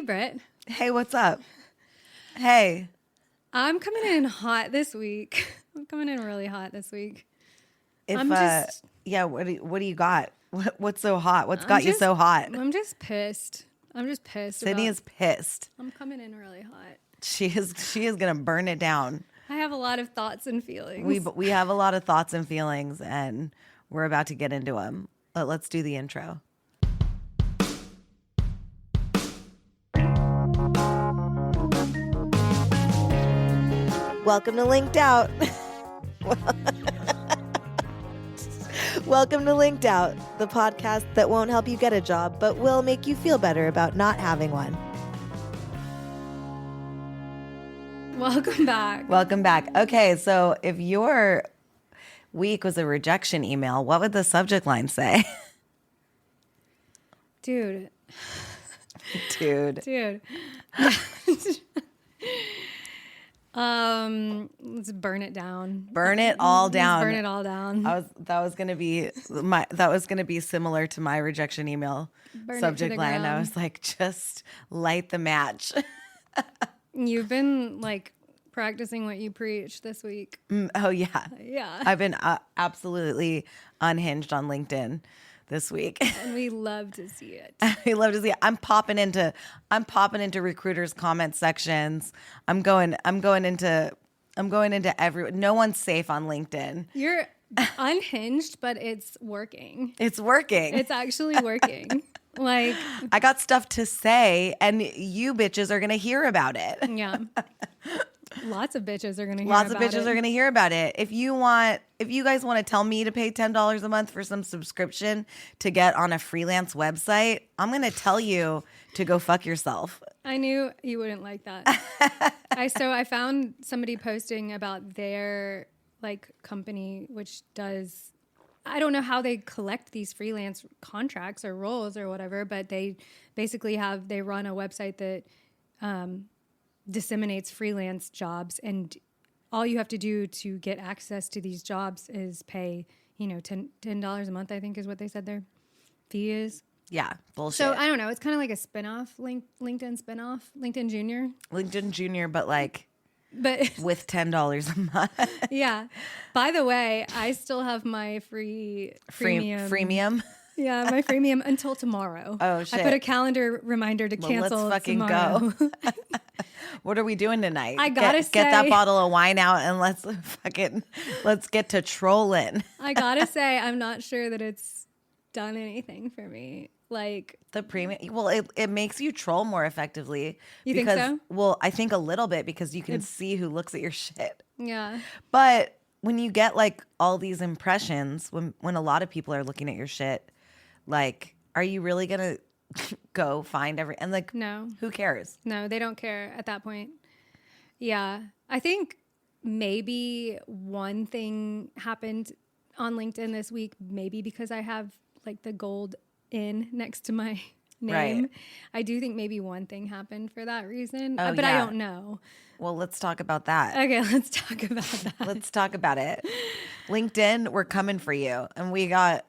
Hey, Brit. Hey, what's up? Hey. I'm coming in hot this week. I'm coming in really hot this week. What do you got? What's so hot? What's got you so hot? I'm just pissed. Sydney is pissed. I'm coming in really hot. She is gonna burn it down. I have a lot of thoughts and feelings. We have a lot of thoughts and feelings, and we're about to get into them. But let's do the intro. Welcome to Linked Out. Welcome to Linked Out, the podcast that won't help you get a job, but will make you feel better about not having one. Welcome back. Okay, so if your week was a rejection email, what would the subject line say? Dude. Let's burn it down. Burn it all down. Burn it all down. That was gonna be similar to my rejection email subject line. I was like, just light the match. You've been like practicing what you preach this week. Oh yeah. Yeah. I've been absolutely unhinged on LinkedIn this week. And we love to see it. We love to see it. I'm popping into recruiters' comment sections. I'm going into every. No one's safe on LinkedIn. You're unhinged, but it's working. It's working. It's actually working. Like, I got stuff to say, and you bitches are gonna hear about it. Yeah. Lots of bitches are gonna hear about it. If you guys want to tell me to pay $10 a month for some subscription to get on a freelance website, I'm gonna tell you to go fuck yourself. I knew you wouldn't like that. I found somebody posting about their like company, which does, I don't know how they collect these freelance contracts or roles or whatever, but they basically they run a website that disseminates freelance jobs, and all you have to do to get access to these jobs is pay, $10 a month, I think is what they said their fee is. Yeah, bullshit. So I don't know. It's kind of like a spinoff, LinkedIn spinoff, LinkedIn Junior. LinkedIn Junior, but with $10 a month. Yeah. By the way, I still have my freemium. Freemium? Yeah, my freemium until tomorrow. Oh, shit. I put a calendar reminder to cancel let's fucking tomorrow. go. What are we doing tonight? I gotta get that bottle of wine out and let's get to trolling. I gotta say, I'm not sure that it's done anything for me. Like the premium, well, it makes you troll more effectively. You think so? Well, I think a little bit because you can see who looks at your shit. Yeah. But when you get like all these impressions, when a lot of people are looking at your shit, like, are you really gonna go find and like, no, who cares? No, they don't care at that point. Yeah. I think maybe one thing happened on LinkedIn this week, maybe because I have like the gold in next to my name. Right. I do think maybe one thing happened for that reason, but yeah. I don't know. Well, let's talk about that. Okay, let's talk about that. Let's talk about it. LinkedIn, we're coming for you, and we've got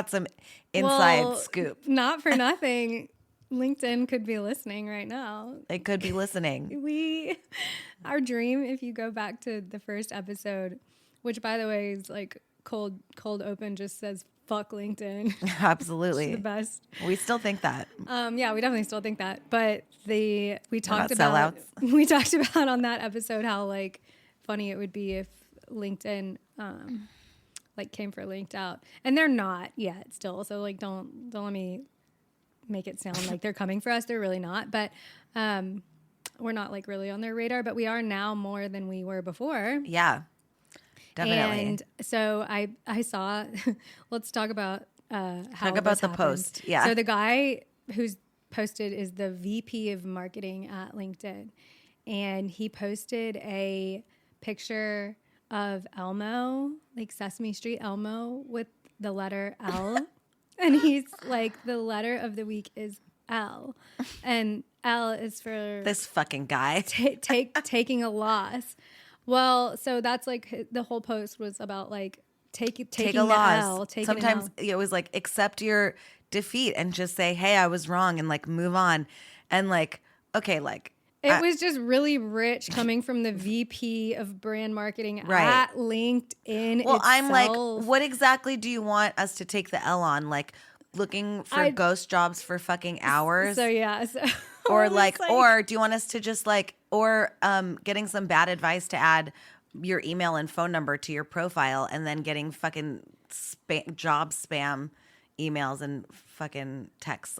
some inside scoop. Not for nothing. LinkedIn could be listening right now. They could be listening. Our dream, if you go back to the first episode, which by the way is like cold open, just says fuck LinkedIn. Absolutely. It's the best. We still think that. Yeah, we definitely still think that. But we talked about on that episode how like funny it would be if LinkedIn like came for Linked Out. And they're not yet still. So like don't let me make it sound like they're coming for us. They're really not. But we're not like really on their radar, but we are now more than we were before. Yeah. Definitely. And so I saw, let's talk about how talk about the happened. post. Yeah. So the guy who's posted is the VP of marketing at LinkedIn. And he posted a picture of Elmo, like Sesame Street Elmo with the letter L. And he's like, the letter of the week is L. And L is for this fucking guy taking a loss. Well, so that's like the whole post was about like taking a loss. Sometimes it was like accept your defeat and just say, hey, I was wrong, and like move on. And like, okay, like it was just really rich coming from the VP of brand marketing Right. at LinkedIn. well, itself. I'm like, what exactly do you want us to take the L on? Like looking for ghost jobs for fucking hours? So yeah. So Or I was like, or do you want us to just like, or getting some bad advice to add your email and phone number to your profile and then getting fucking job spam emails and fucking texts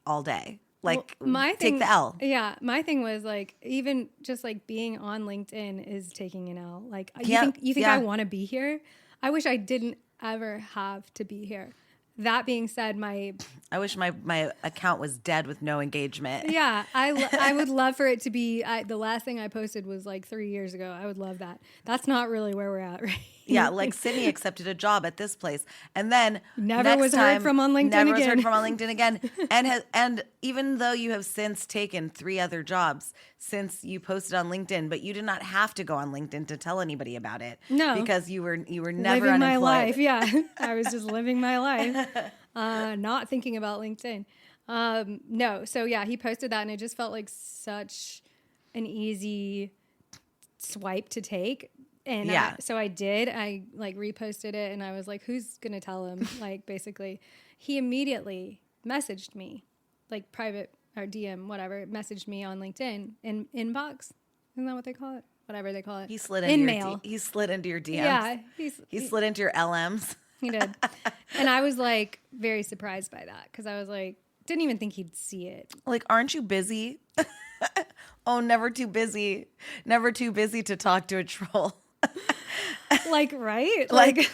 all day? Like, take the L. Yeah, my thing was like, even just like being on LinkedIn is taking an L. Like, you think I want to be here? I wish I didn't ever have to be here. That being said, I wish my account was dead with no engagement. Yeah, I would love for it to be. The last thing I posted was like 3 years ago. I would love that. That's not really where we're at, right? Yeah, like Sydney accepted a job at this place, and then never was heard from on LinkedIn never again. was heard from on LinkedIn again. And even though you have since taken 3 other jobs since you posted on LinkedIn, but you did not have to go on LinkedIn to tell anybody about it. No, because you were never living unemployed. my life. Yeah, I was just living my life, not thinking about LinkedIn. No, so yeah, he posted that, and it just felt like such an easy swipe to take. And so I did. I like reposted it, and I was like, "Who's gonna tell him?" Like, basically, he immediately messaged me, like private or DM, whatever. Messaged me on LinkedIn in inbox. Isn't that what they call it? Whatever they call it. He slid into mail. He slid into your DMs. Yeah, he slid into your LMs. He did, and I was like very surprised by that because I was like, didn't even think he'd see it. Like, aren't you busy? Oh, never too busy. Never too busy to talk to a troll. Like, right? Like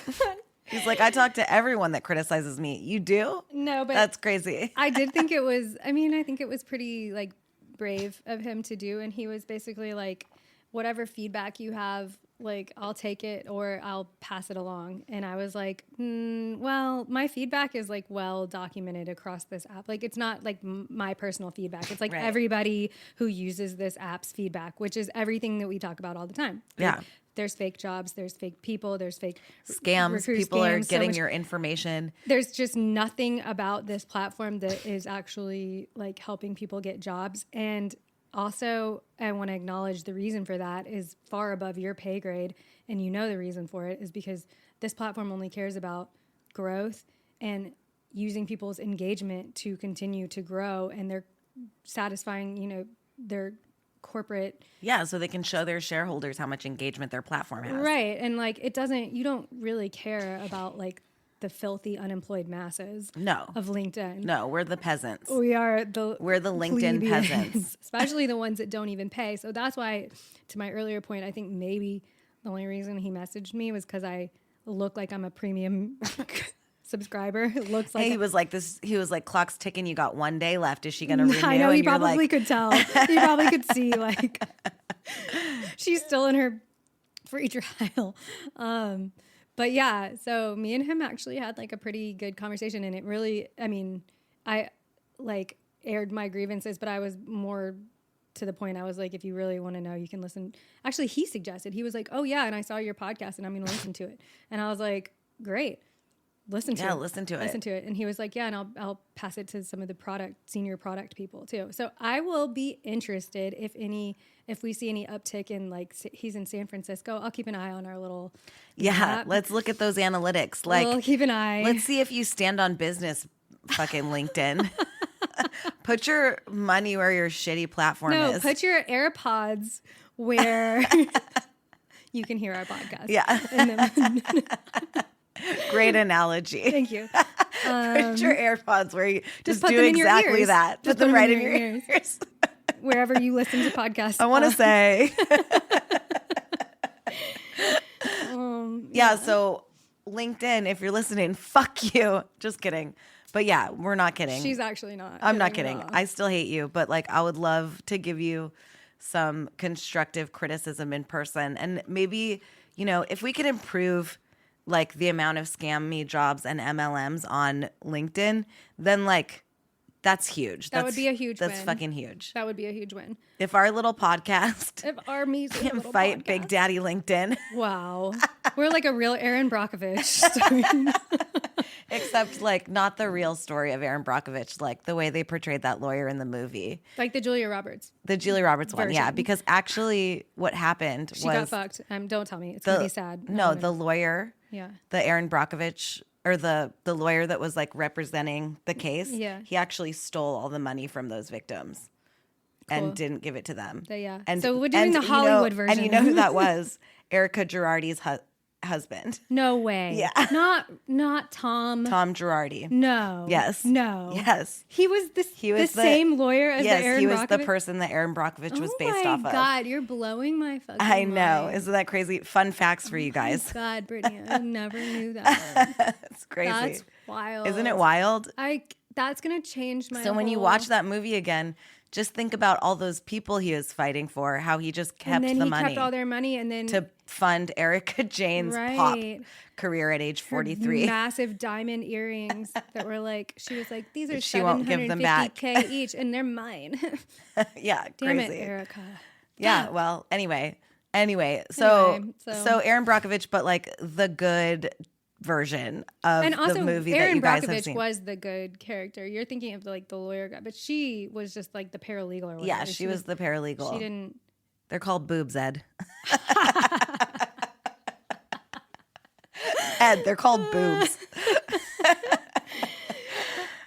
he's like, I talk to everyone that criticizes me. You do? No, but that's crazy. I did think it was, I think it was pretty like brave of him to do. And he was basically like, whatever feedback you have, like, I'll take it or I'll pass it along. And I was like, well, my feedback is like well documented across this app. Like, it's not like my personal feedback. It's like everybody who uses this app's feedback, which is everything that we talk about all the time. Yeah. Like, there's fake jobs, there's fake people, there's fake scams. People are getting your information. There's just nothing about this platform that is actually like helping people get jobs. And also, I want to acknowledge the reason for that is far above your pay grade. And you know the reason for it is because this platform only cares about growth and using people's engagement to continue to grow. And they're satisfying, their corporate. Yeah, so they can show their shareholders how much engagement their platform has. Right. And like, you don't really care about like the filthy unemployed masses of LinkedIn. No, we're the peasants. We're the LinkedIn peasants. Especially the ones that don't even pay. So that's why, to my earlier point, I think maybe the only reason he messaged me was because I look like I'm a premium subscriber. It looks like he was like this. He was like, clock's ticking. You got 1 day left. Is she going to renew? I know, and he probably could tell. He probably could see like she's still in her free trial. But yeah, so me and him actually had like a pretty good conversation, and it really, I like aired my grievances, but I was more to the point. I was like, if you really want to know, you can listen. Actually, he suggested, he was like, oh yeah, and I saw your podcast and I'm going to listen to it. And I was like, great. Listen to it. And he was like, yeah, and I'll pass it to some of the senior product people too. So I will be interested if we see any uptick in like, he's in San Francisco. I'll keep an eye on our little map. Let's look at those analytics. Like, we'll keep an eye. Let's see if you stand on business, fucking LinkedIn. Put your money where your shitty platform is. No, put your AirPods where you can hear our podcast. Yeah. Great analogy. Thank you. Put your AirPods where you just do them in exactly your ears. that. Just put them right in your ears. Wherever you listen to podcasts. I want to say. Yeah, so LinkedIn, if you're listening, fuck you. Just kidding. But yeah, we're not kidding. She's actually not. I'm not kidding. I still hate you, but like I would love to give you some constructive criticism in person. And maybe, if we could improve like the amount of scam me jobs and MLMs on LinkedIn, then like that's huge. That would be a huge win. That's fucking huge. That would be a huge win. If our little podcast can fight Big Daddy LinkedIn. Wow. We're like a real Aaron Brockovich. Except like not the real story of Aaron Brockovich, like the way they portrayed that lawyer in the movie. Like the Julia Roberts. The Julia Roberts one, yeah. Version. Because actually what happened She was got fucked. Don't tell me. It's going to be sad. No, the lawyer, Yeah. the Aaron Brockovich, or the lawyer that was like representing the case, Yeah. he actually stole all the money from those victims and didn't give it to them. Yeah. And, So we're doing the Hollywood version. And you know who that was? Erica Girardi's husband. No way. Yeah. Not Tom. Tom Girardi. No. Yes. No. Yes. He was the same lawyer as the Aaron Brockovich? Yes, he was the person that Aaron Brockovich was based off of. Oh my God, you're blowing my fucking I know. mind. Isn't that crazy? Fun facts for you guys. Oh my God, Brittany, I never knew that. It's crazy. That's wild. Isn't it wild? That's going to change my So when you watch that movie again, just think about all those people he was fighting for, how he just kept the money. And then he kept all their money and then... to fund Erica Jane's pop career at age 43. Massive diamond earrings that were like, she was like, these are She won't give them back. $750K each and they're mine. Yeah, Damn crazy. it, Erica. Yeah, well, anyway, so Aaron Brockovich, but like the good version of and also, the movie Aaron that you guys Brockovich have seen. was the good character. You're thinking of like the lawyer guy, but she was just like the paralegal or whatever. Yeah, she was the paralegal. She didn't. They're called boobs, Ed. Ed, they're called boobs.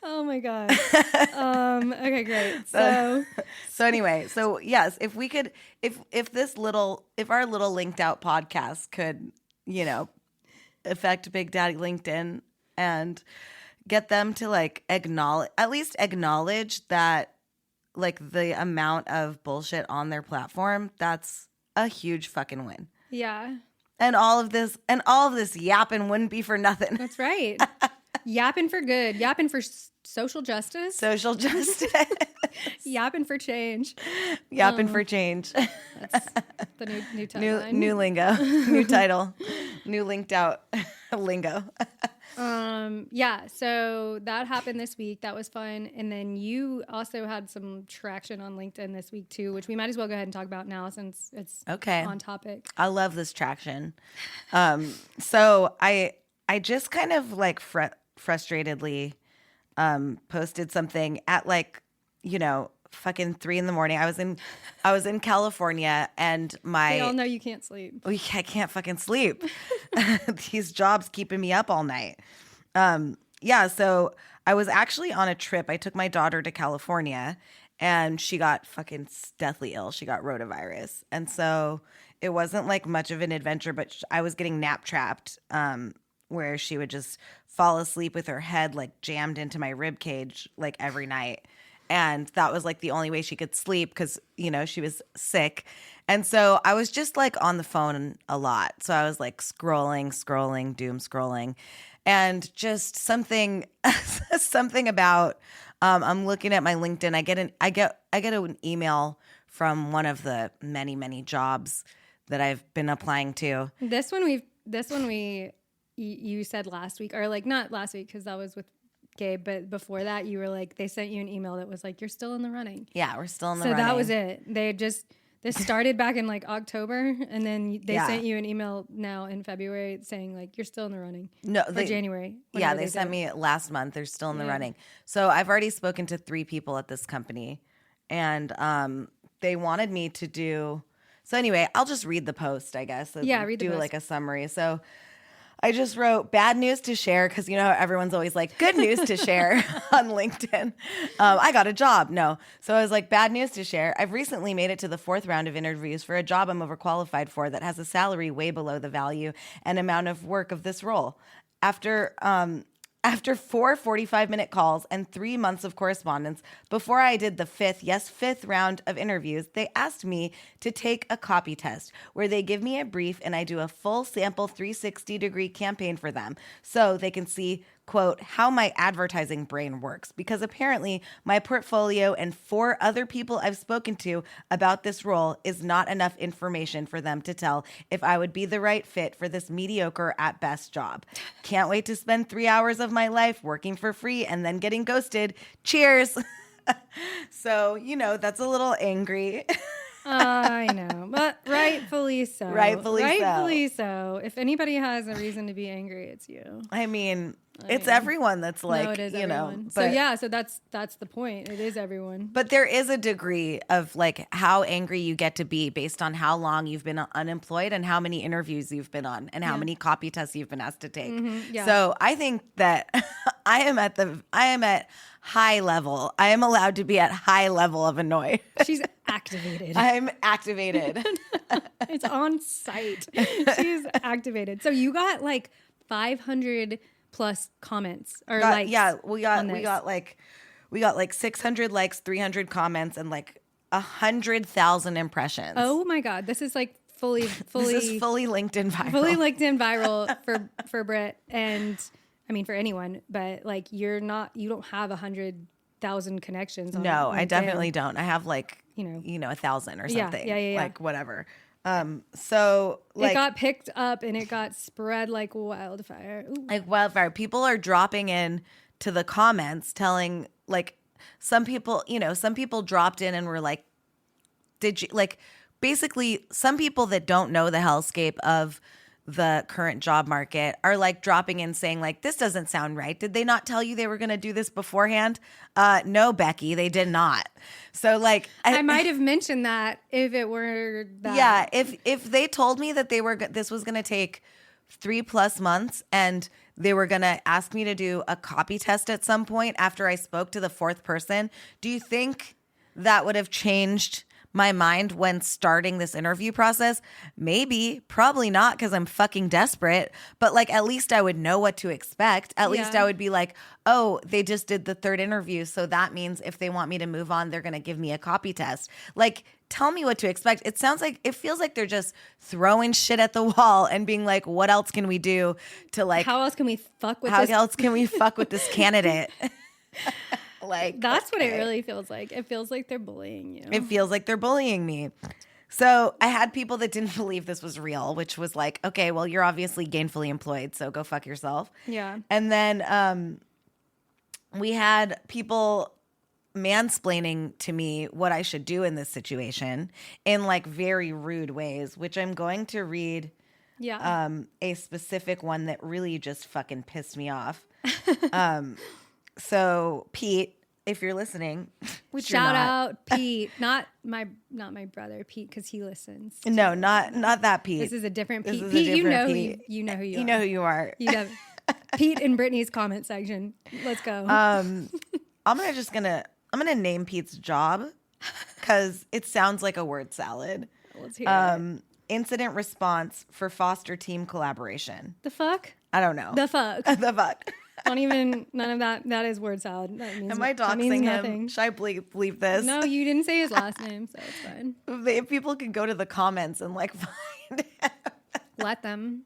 Oh my God. Okay, great. So anyway, so yes, if we could, if our little linked out podcast could, affect Big Daddy LinkedIn and get them to like at least acknowledge that like the amount of bullshit on their platform, that's a huge fucking win. Yeah. And all of this yapping wouldn't be for nothing. That's right. Yapping for good. Yapping for social justice. Social justice. Yapping for change. Yapping for change. That's the new tagline. New lingo. New title. New linked out lingo. Yeah, so that happened this week. That was fun. And then you also had some traction on LinkedIn this week too, which we might as well go ahead and talk about now since it's on topic. I love this traction. So I just kind of like frustratedly posted something at like, fucking 3 a.m. I was in California and they all know you can't sleep. I can't fucking sleep. These jobs keeping me up all night. Yeah, so I was actually on a trip. I took my daughter to California and she got fucking deathly ill. She got rotavirus. And so it wasn't like much of an adventure, but I was getting nap trapped, where she would just fall asleep with her head like jammed into my rib cage like every night. And that was like the only way she could sleep because, she was sick. And so I was just like on the phone a lot. So I was like scrolling, doom scrolling. And just something about, I'm looking at my LinkedIn. I get an email from one of the many, many jobs that I've been applying to. This one you said last week, or like not last week because that was with Gabe, but before that you were like, they sent you an email that was like, you're still in the running. Yeah, we're still in the running. So that was it. This started back in like October, and then they sent you an email now in February saying like, you're still in the running. No, January. Yeah, they sent me last month. They're still in the running. So I've already spoken to 3 people at this company, and they wanted me to do. So anyway, I'll just read the post, I guess. Yeah, read the post. Do like a summary. So I just wrote bad news to share because how everyone's always like good news to share on LinkedIn. I got a job. No. So I was like, bad news to share. I've recently made it to the 4th round of interviews for a job I'm overqualified for that has a salary way below the value and amount of work of this role. After 4 45-minute calls and 3 months of correspondence, before I did the 5th round of interviews, they asked me to take a copy test where they give me a brief and I do a full sample 360-degree campaign for them so they can see, quote, how my advertising brain works. Because apparently my portfolio and 4 other people I've spoken to about this role is not enough information for them to tell if I would be the right fit for this mediocre at best job. Can't wait to spend 3 hours of my life working for free and then getting ghosted. Cheers. So, that's a little angry. I know, but rightfully so. Rightfully so. If anybody has a reason to be angry, it's you. I mean, it's everyone that's like, no, it is everyone. but, So yeah, so that's the point. It is everyone. But there is a degree of like how angry you get to be based on how long you've been unemployed and how many interviews you've been on and how many copy tests you've been asked to take. Yeah. So I think that I am at high level. I am allowed to be at high level of annoyed. She's activated. I'm activated. It's on site. She's activated. So you got like 500 plus comments or likes. Yeah, we got like 600 likes, 300 comments, and like 100,000 impressions. Oh my God, this is like fully. This is fully LinkedIn viral. Fully LinkedIn viral for Brit, and I mean for anyone, but like you don't have 100,000 connections. On No, LinkedIn. I definitely don't. I have like 1,000 or Yeah, something. yeah. Like whatever. So like it got picked up and it got spread like wildfire. Ooh. Like wildfire. People are dropping in to the comments telling like some people dropped in and were like, did you like basically some people that don't know the hellscape of the current job market are like dropping in saying like, this doesn't sound right. Did they not tell you they were going to do this beforehand? No, Becky, they did not. So like I might have mentioned that if it were that. Yeah, if they told me that this was going to take 3+ months and they were going to ask me to do a copy test at some point after I spoke to the fourth person, do you think that would have changed my mind when starting this interview process? Maybe, probably not, because I'm fucking desperate. But like, at least I would know what to expect. At least I would be like, oh, they just did the third interview, so that means if they want me to move on, they're going to give me a copy test. Like, tell me what to expect. It feels like they're just throwing shit at the wall and being like, what else can we do to like, how else can we fuck with this candidate? Like, that's what it really feels like. It feels like they're bullying you. It feels like they're bullying me. So I had people that didn't believe this was real, which was like, okay, well, you're obviously gainfully employed, so go fuck yourself. Yeah. And then we had people mansplaining to me what I should do in this situation in like very rude ways, which I'm going to read. Yeah. A specific one that really just fucking pissed me off. So Pete, if you're listening, which shout you're not. out Pete, not my brother Pete, because he listens. No, not that Pete. This is a different Pete. This is Pete, a different Pete. you know who you are. You know who you are. You know Pete in Brittany's comment section. Let's go. I'm gonna name Pete's job because it sounds like a word salad. Let's hear it. Incident response for foster team collaboration. The fuck? I don't know. The fuck? The fuck. Don't even, none of that. That is word salad. That means, Am I that means doxing nothing. him? Should I bleep this? No, you didn't say his last name, so it's fine. If people could go to the comments and like find it. Let them.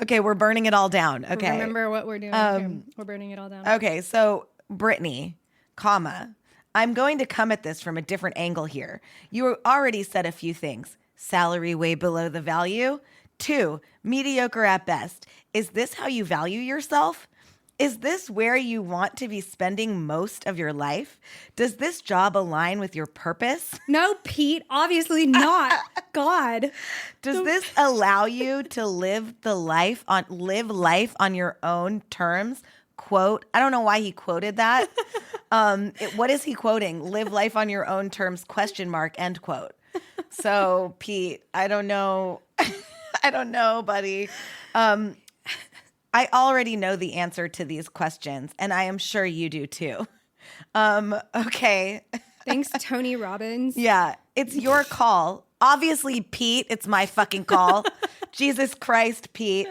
Okay, we're burning it all down. Okay. Remember what we're doing here. We're burning it all down. Okay, so Brittany, comma, I'm going to come at this from a different angle here. You already said a few things. Salary way below the value. 2, mediocre at best. Is this how you value yourself? Is this where you want to be spending most of your life? Does this job align with your purpose? No, Pete, obviously not. God. Does this allow you to live life on your own terms? Quote. I don't know why he quoted that. What is he quoting? Live life on your own terms, ? End quote. So, Pete, I don't know. I don't know, buddy. I already know the answer to these questions, and I am sure you do too. Okay. Thanks, Tony Robbins. Yeah, it's your call. Obviously, Pete, it's my fucking call. Jesus Christ, Pete.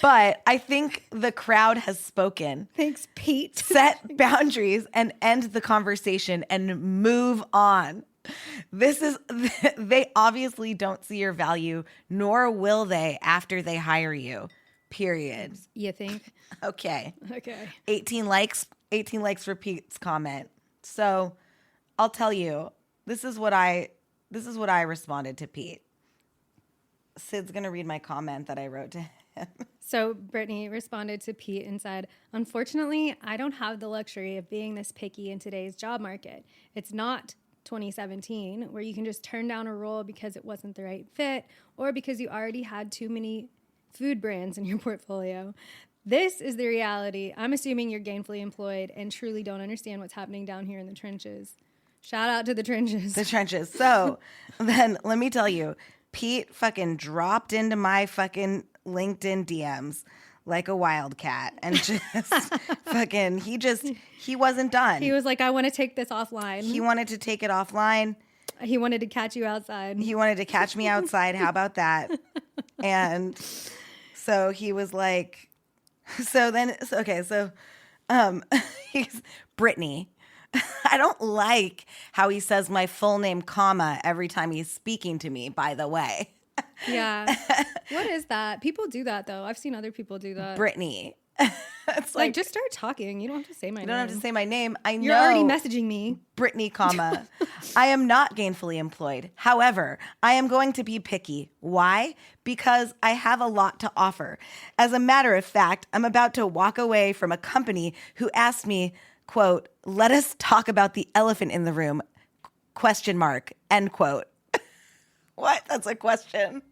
But I think the crowd has spoken. Thanks, Pete. Set boundaries and end the conversation and move on. They obviously don't see your value, nor will they after they hire you. Period. You think? Okay. Okay. 18 likes for Pete's comment. So I'll tell you, this is what I responded to Pete. Sid's gonna read my comment that I wrote to him. So Brittany responded to Pete and said, "Unfortunately, I don't have the luxury of being this picky in today's job market. It's not 2017 where you can just turn down a role because it wasn't the right fit or because you already had too many food brands in your portfolio. This is the reality. I'm assuming you're gainfully employed and truly don't understand what's happening down here in the trenches." Shout out to the trenches. The trenches. So then let me tell you, Pete fucking dropped into my fucking LinkedIn DMs like a wildcat and just fucking, he wasn't done. He was like, "I want to take this offline." He wanted to take it offline. He wanted to catch you outside. He wanted to catch me outside. How about that? And so he was like, he's Brittany. I don't like how he says my full name, comma, every time he's speaking to me, by the way. Yeah. What is that? People do that, though. I've seen other people do that. Brittany. It's like, just start talking. You don't have to say my name. You don't have to say my name. I know. You're already messaging me. Brittany, comma. I am not gainfully employed. However, I am going to be picky. Why? Because I have a lot to offer. As a matter of fact, I'm about to walk away from a company who asked me, quote, "Let us talk about the elephant in the room, question mark," end quote. What? That's a question.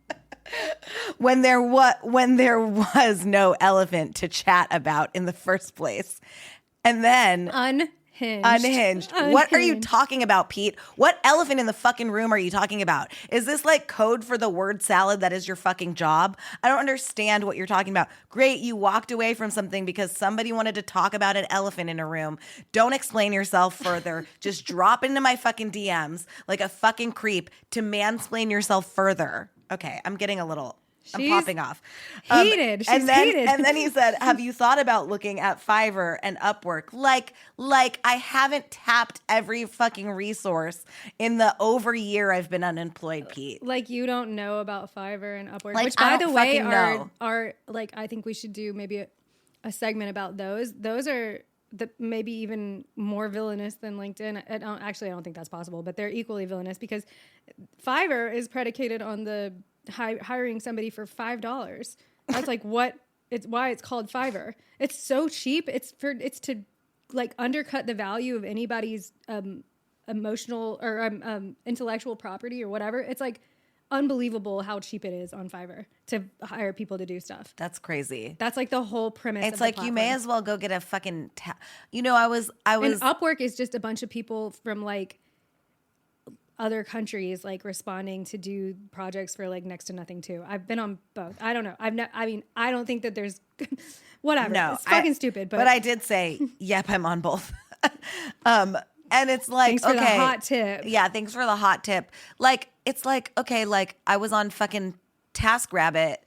When there was no elephant to chat about in the first place. And then Unhinged. What are you talking about, Pete? What elephant in the fucking room are you talking about? Is this like code for the word salad that is your fucking job? I don't understand what you're talking about. Great, you walked away from something because somebody wanted to talk about an elephant in a room. Don't explain yourself further. Just drop into my fucking DMs like a fucking creep to mansplain yourself further. Okay, I'm getting a little... I'm popping off. Heated. She's heated. And then he said, "Have you thought about looking at Fiverr and Upwork?" Like I haven't tapped every fucking resource in the over year I've been unemployed, Pete. Like you don't know about Fiverr and Upwork, like, which by the way are like, I think we should do maybe a segment about those. Those are maybe even more villainous than LinkedIn. I don't think that's possible, but they're equally villainous because Fiverr is predicated on the hiring somebody for $5. That's like why it's called Fiverr. It's so cheap. It's to like undercut the value of anybody's emotional or intellectual property or whatever. It's like unbelievable how cheap it is on Fiverr to hire people to do stuff. That's crazy. That's like the whole premise. It's like you may as well go get a fucking. I was. And Upwork is just a bunch of people from like other countries like responding to do projects for like next to nothing too. I've been on both. I don't know. I don't think that there's whatever. No, it's fucking stupid. But I did say, yep, I'm on both. And it's like, thanks for the hot tip. Yeah, thanks for the hot tip. Like, it's like, okay, like I was on fucking TaskRabbit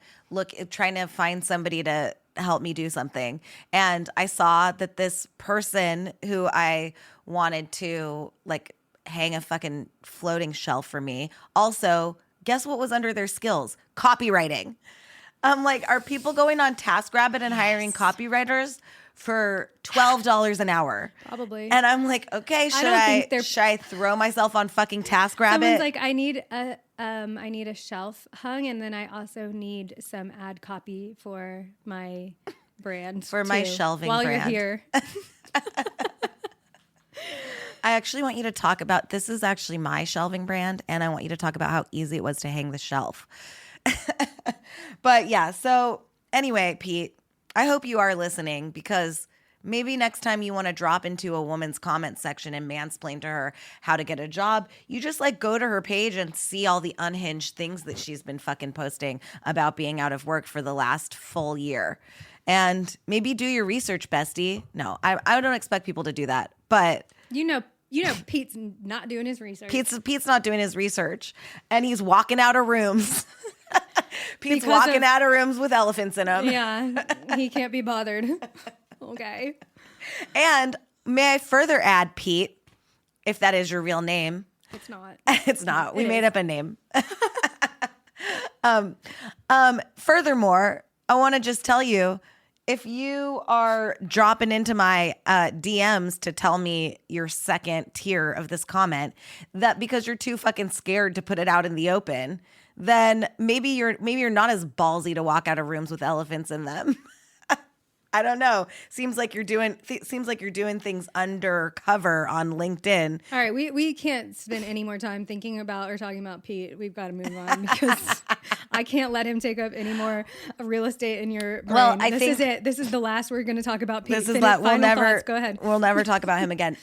trying to find somebody to help me do something. And I saw that this person who I wanted to like hang a fucking floating shelf for me. Also, guess what was under their skills? Copywriting. I'm like, are people going on TaskRabbit and hiring copywriters for $12 an hour? Probably. And I'm like, okay, should I throw myself on fucking TaskRabbit? Someone's like, I need a shelf hung, and then I also need some ad copy for my brand. For my shelving brand. While you're here. I actually want you to talk about, this is actually my shelving brand, and I want you to talk about how easy it was to hang the shelf. But yeah, so anyway, Pete, I hope you are listening because maybe next time you want to drop into a woman's comment section and mansplain to her how to get a job, you just like go to her page and see all the unhinged things that she's been fucking posting about being out of work for the last full year. And maybe do your research, bestie. No, I don't expect people to do that, but... You know, Pete's not doing his research. Pete's not doing his research, and he's walking out of rooms. Pete's walking out of rooms with elephants in them. Yeah, he can't be bothered. Okay. And may I further add, Pete, if that is your real name? It's not. It's not. We made up a name. Furthermore, I want to just tell you, if you are dropping into my DMs to tell me your second tier of this comment, that because you're too fucking scared to put it out in the open, then maybe you're not as ballsy to walk out of rooms with elephants in them. I don't know. Seems like you're doing things undercover on LinkedIn. All right, we can't spend any more time thinking about or talking about Pete. We've got to move on because I can't let him take up any more real estate in your brain. Well, this is it. This is the last we're going to talk about Pete. This is that we'll never thoughts. Go ahead. We'll never talk about him again.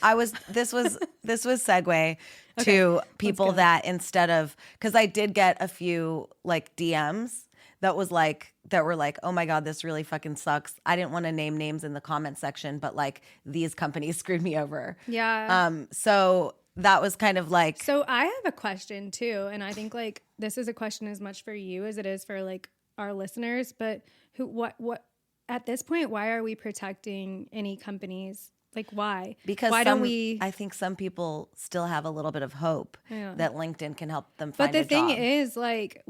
This was segue to people that instead of, because I did get a few like DMs that were like, oh my God, this really fucking sucks. I didn't want to name names in the comment section, but like these companies screwed me over. Yeah. So that was kind of like. So I have a question too. And I think like this is a question as much for you as it is for like our listeners, but what at this point, why are we protecting any companies? Like why? Because don't we? I think some people still have a little bit of hope that LinkedIn can help them find a job. But the thing is like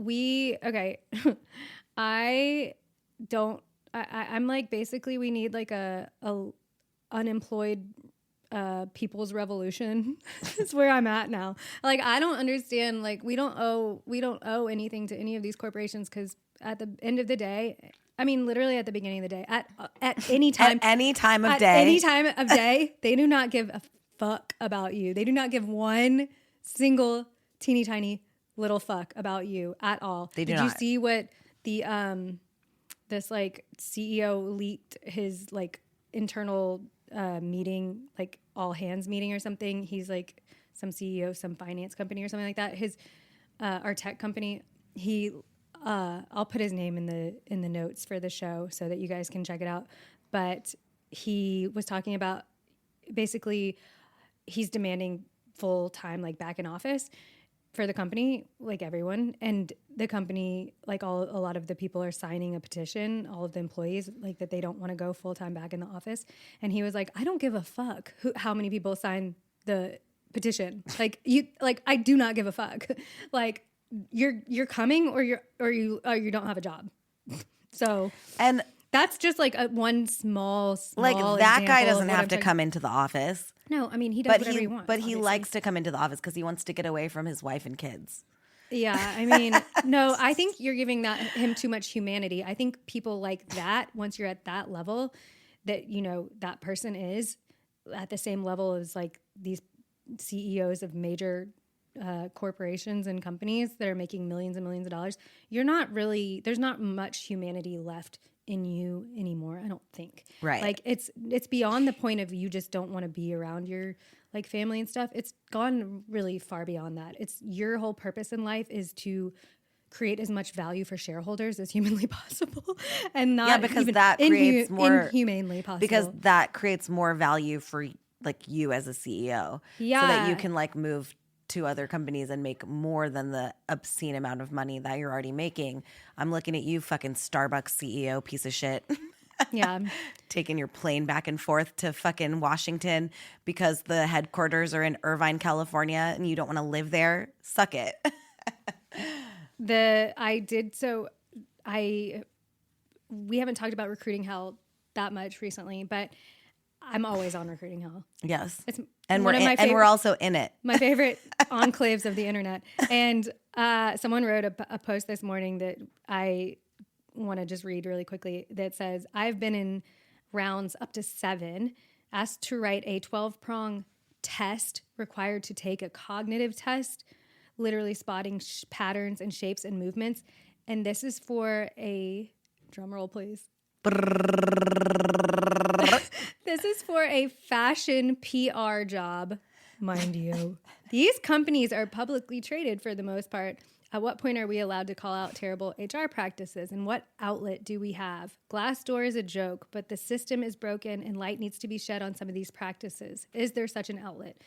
I'm like basically we need like a unemployed people's revolution. That's where I'm at now. Like I don't understand, like we don't owe anything to any of these corporations because at the end of the day, I mean literally at the beginning of the day, at any time, at any time of day, they do not give a fuck about you. They do not give one single teeny tiny little fuck about you at all. Did you see what the this like CEO leaked his like internal meeting, like all hands meeting or something? He's like some CEO of some finance company or something like that. His our tech company. He I'll put his name in the notes for the show so that you guys can check it out. But he was talking about basically he's demanding full time like back in office for the company, like everyone, and the company, like a lot of the people are signing a petition, all of the employees, like that they don't want to go full time back in the office. And he was like, I don't give a fuck how many people sign the petition. Like I do not give a fuck. Like you're coming or you don't have a job. So and that's just like one small like that guy doesn't have to come into the office. No, I mean he does whatever he wants. But he likes to come into the office because he wants to get away from his wife and kids. Yeah, I mean, no, I think you're giving him too much humanity. I think people like that, once you're at that level, that that person is at the same level as like these CEOs of major corporations and companies that are making millions and millions of dollars. There's not much humanity left in you anymore, I don't think. Right. Like it's beyond the point of you just don't want to be around your like family and stuff. It's gone really far beyond that. It's your whole purpose in life is to create as much value for shareholders as humanly possible, and not because that creates more inhumanely possible. Because that creates more value for like you as a CEO, so that you can like move to other companies and make more than the obscene amount of money that you're already making. I'm looking at you, fucking Starbucks CEO piece of shit. Yeah. Taking your plane back and forth to fucking Washington because the headquarters are in Irvine, California, and you don't want to live there. Suck it. We haven't talked about recruiting hell that much recently, but I'm always on recruiting hell. Yes. It's and we're also in it. My favorite enclaves of the internet. And someone wrote a post this morning that I want to just read really quickly that says, I've been in rounds up to 7, asked to write a 12-prong test required to take a cognitive test, literally spotting patterns and shapes and movements. And this is for a drum roll, please. This is for a fashion PR job, mind you. These companies are publicly traded for the most part. At what point are we allowed to call out terrible HR practices? And what outlet do we have? Glassdoor is a joke, but the system is broken and light needs to be shed on some of these practices. Is there such an outlet?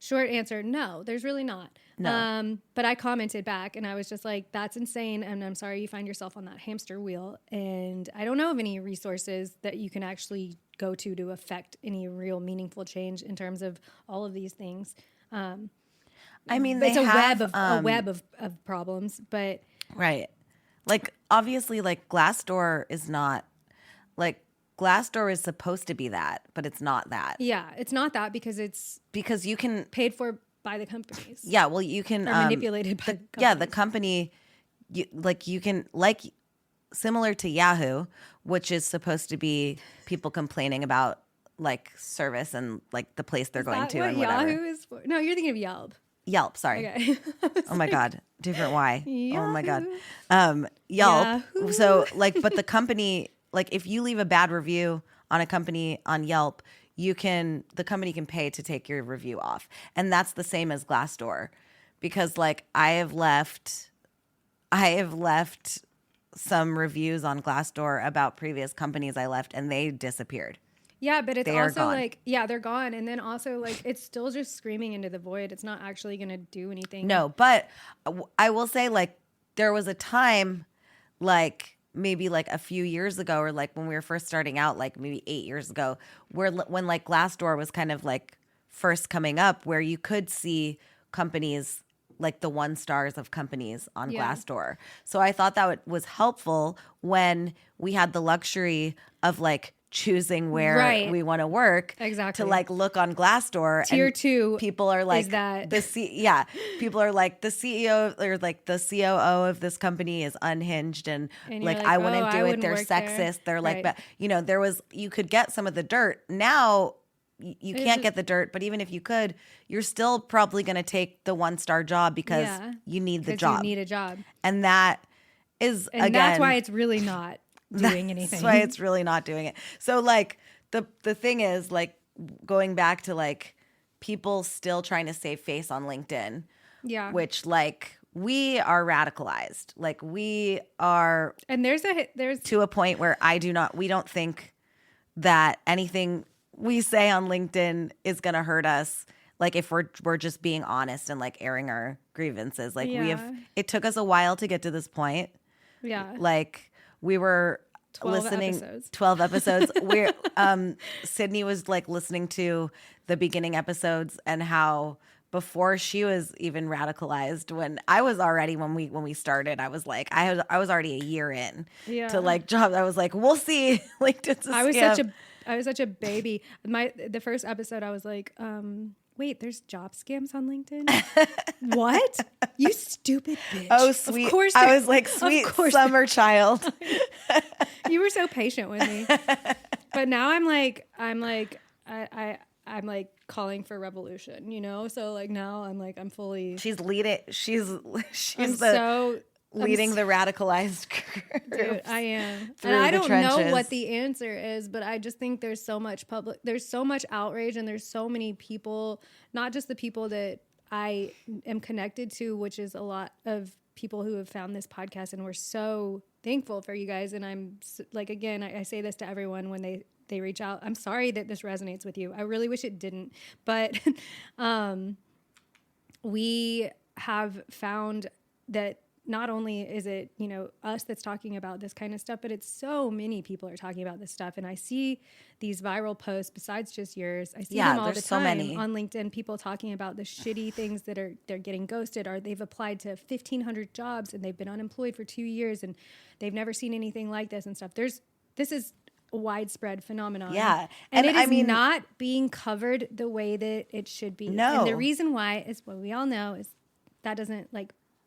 Short answer, no, there's really not. No. But I commented back and I was just like, that's insane. And I'm sorry you find yourself on that hamster wheel. And I don't know of any resources that you can actually go to affect any real meaningful change in terms of all of these things. I mean, it's a web of problems, but right. Like obviously like Glassdoor is not like Glassdoor is supposed to be that, but it's not that. Yeah, it's not that because you can paid for by the companies. Yeah, well, you can or manipulated by the companies. Yeah, the company you can similar to Yahoo, which is supposed to be people complaining about like service and like the place they're Is going that to what and whatever. Yahoo is for? No, you're thinking of Yelp. Yelp, sorry. Okay. Oh my God. Different Y. Oh my God. Yahoo. Yelp. Yahoo. So like, but the company, like if you leave a bad review on a company on Yelp, the company can pay to take your review off. And that's the same as Glassdoor, because like I have left some reviews on Glassdoor about previous companies I left and they disappeared. Yeah, but it's They are also gone. like, yeah, they're gone. And then also like, it's still just screaming into the void. It's not actually going to do anything. No, but I will say like there was a time like maybe like a few years ago or like when we were first starting out, like maybe 8 years ago, when like Glassdoor was kind of like first coming up, where you could see companies like the 1 stars of companies on Glassdoor. So I thought that was helpful when we had the luxury of like choosing where we want to work. Exactly. To like look on Glassdoor. Tier and 2 people are like is that people are like the CEO or like the COO of this company is unhinged and like I wouldn't do it. They're sexist. They're like, you could get some of the dirt. Now you can't get the dirt, but even if you could, you're still probably going to take the 1-star job because you need the job. You need a job. And that is, and that's why it's really not doing anything. That's why it's really not doing it. So like the thing is like going back to like people still trying to save face on LinkedIn. Yeah. Which like we are radicalized. Like we are, and there's to a point where we don't think that anything we say on LinkedIn is going to hurt us. Like if we're just being honest and like airing our grievances. Like it took us a while to get to this point. Yeah. Like we were 12 listening episodes. 12 episodes. We're Sydney was like listening to the beginning episodes and how before she was even radicalized, when I was already when we started, I was like I was already a year in to like jobs. I was like, we'll see. Like it's a scam. I was such a baby. The first episode I was like, wait, there's job scams on LinkedIn? What? You stupid bitch. Oh, sweet. Of course I was like, sweet summer child. You were so patient with me. But now I'm like calling for revolution, you know? So like now I'm fully. She's leading. She's leading the radicalized group. Dude, I am. And I don't know what the answer is, but I just think there's so much outrage and there's so many people, not just the people that I am connected to, which is a lot of people who have found this podcast, and we're so thankful for you guys. And I'm like, again, I say this to everyone when they reach out. I'm sorry that this resonates with you. I really wish it didn't, but we have found that not only is it, us that's talking about this kind of stuff, but it's so many people are talking about this stuff. And I see these viral posts besides just yours. I see them all the time on LinkedIn, people talking about the shitty things that they're getting ghosted, or they've applied to 1,500 jobs and they've been unemployed for 2 years and they've never seen anything like this and stuff. This is a widespread phenomenon. Yeah. And it is not being covered the way that it should be. No. And the reason why is what we all know is that doesn't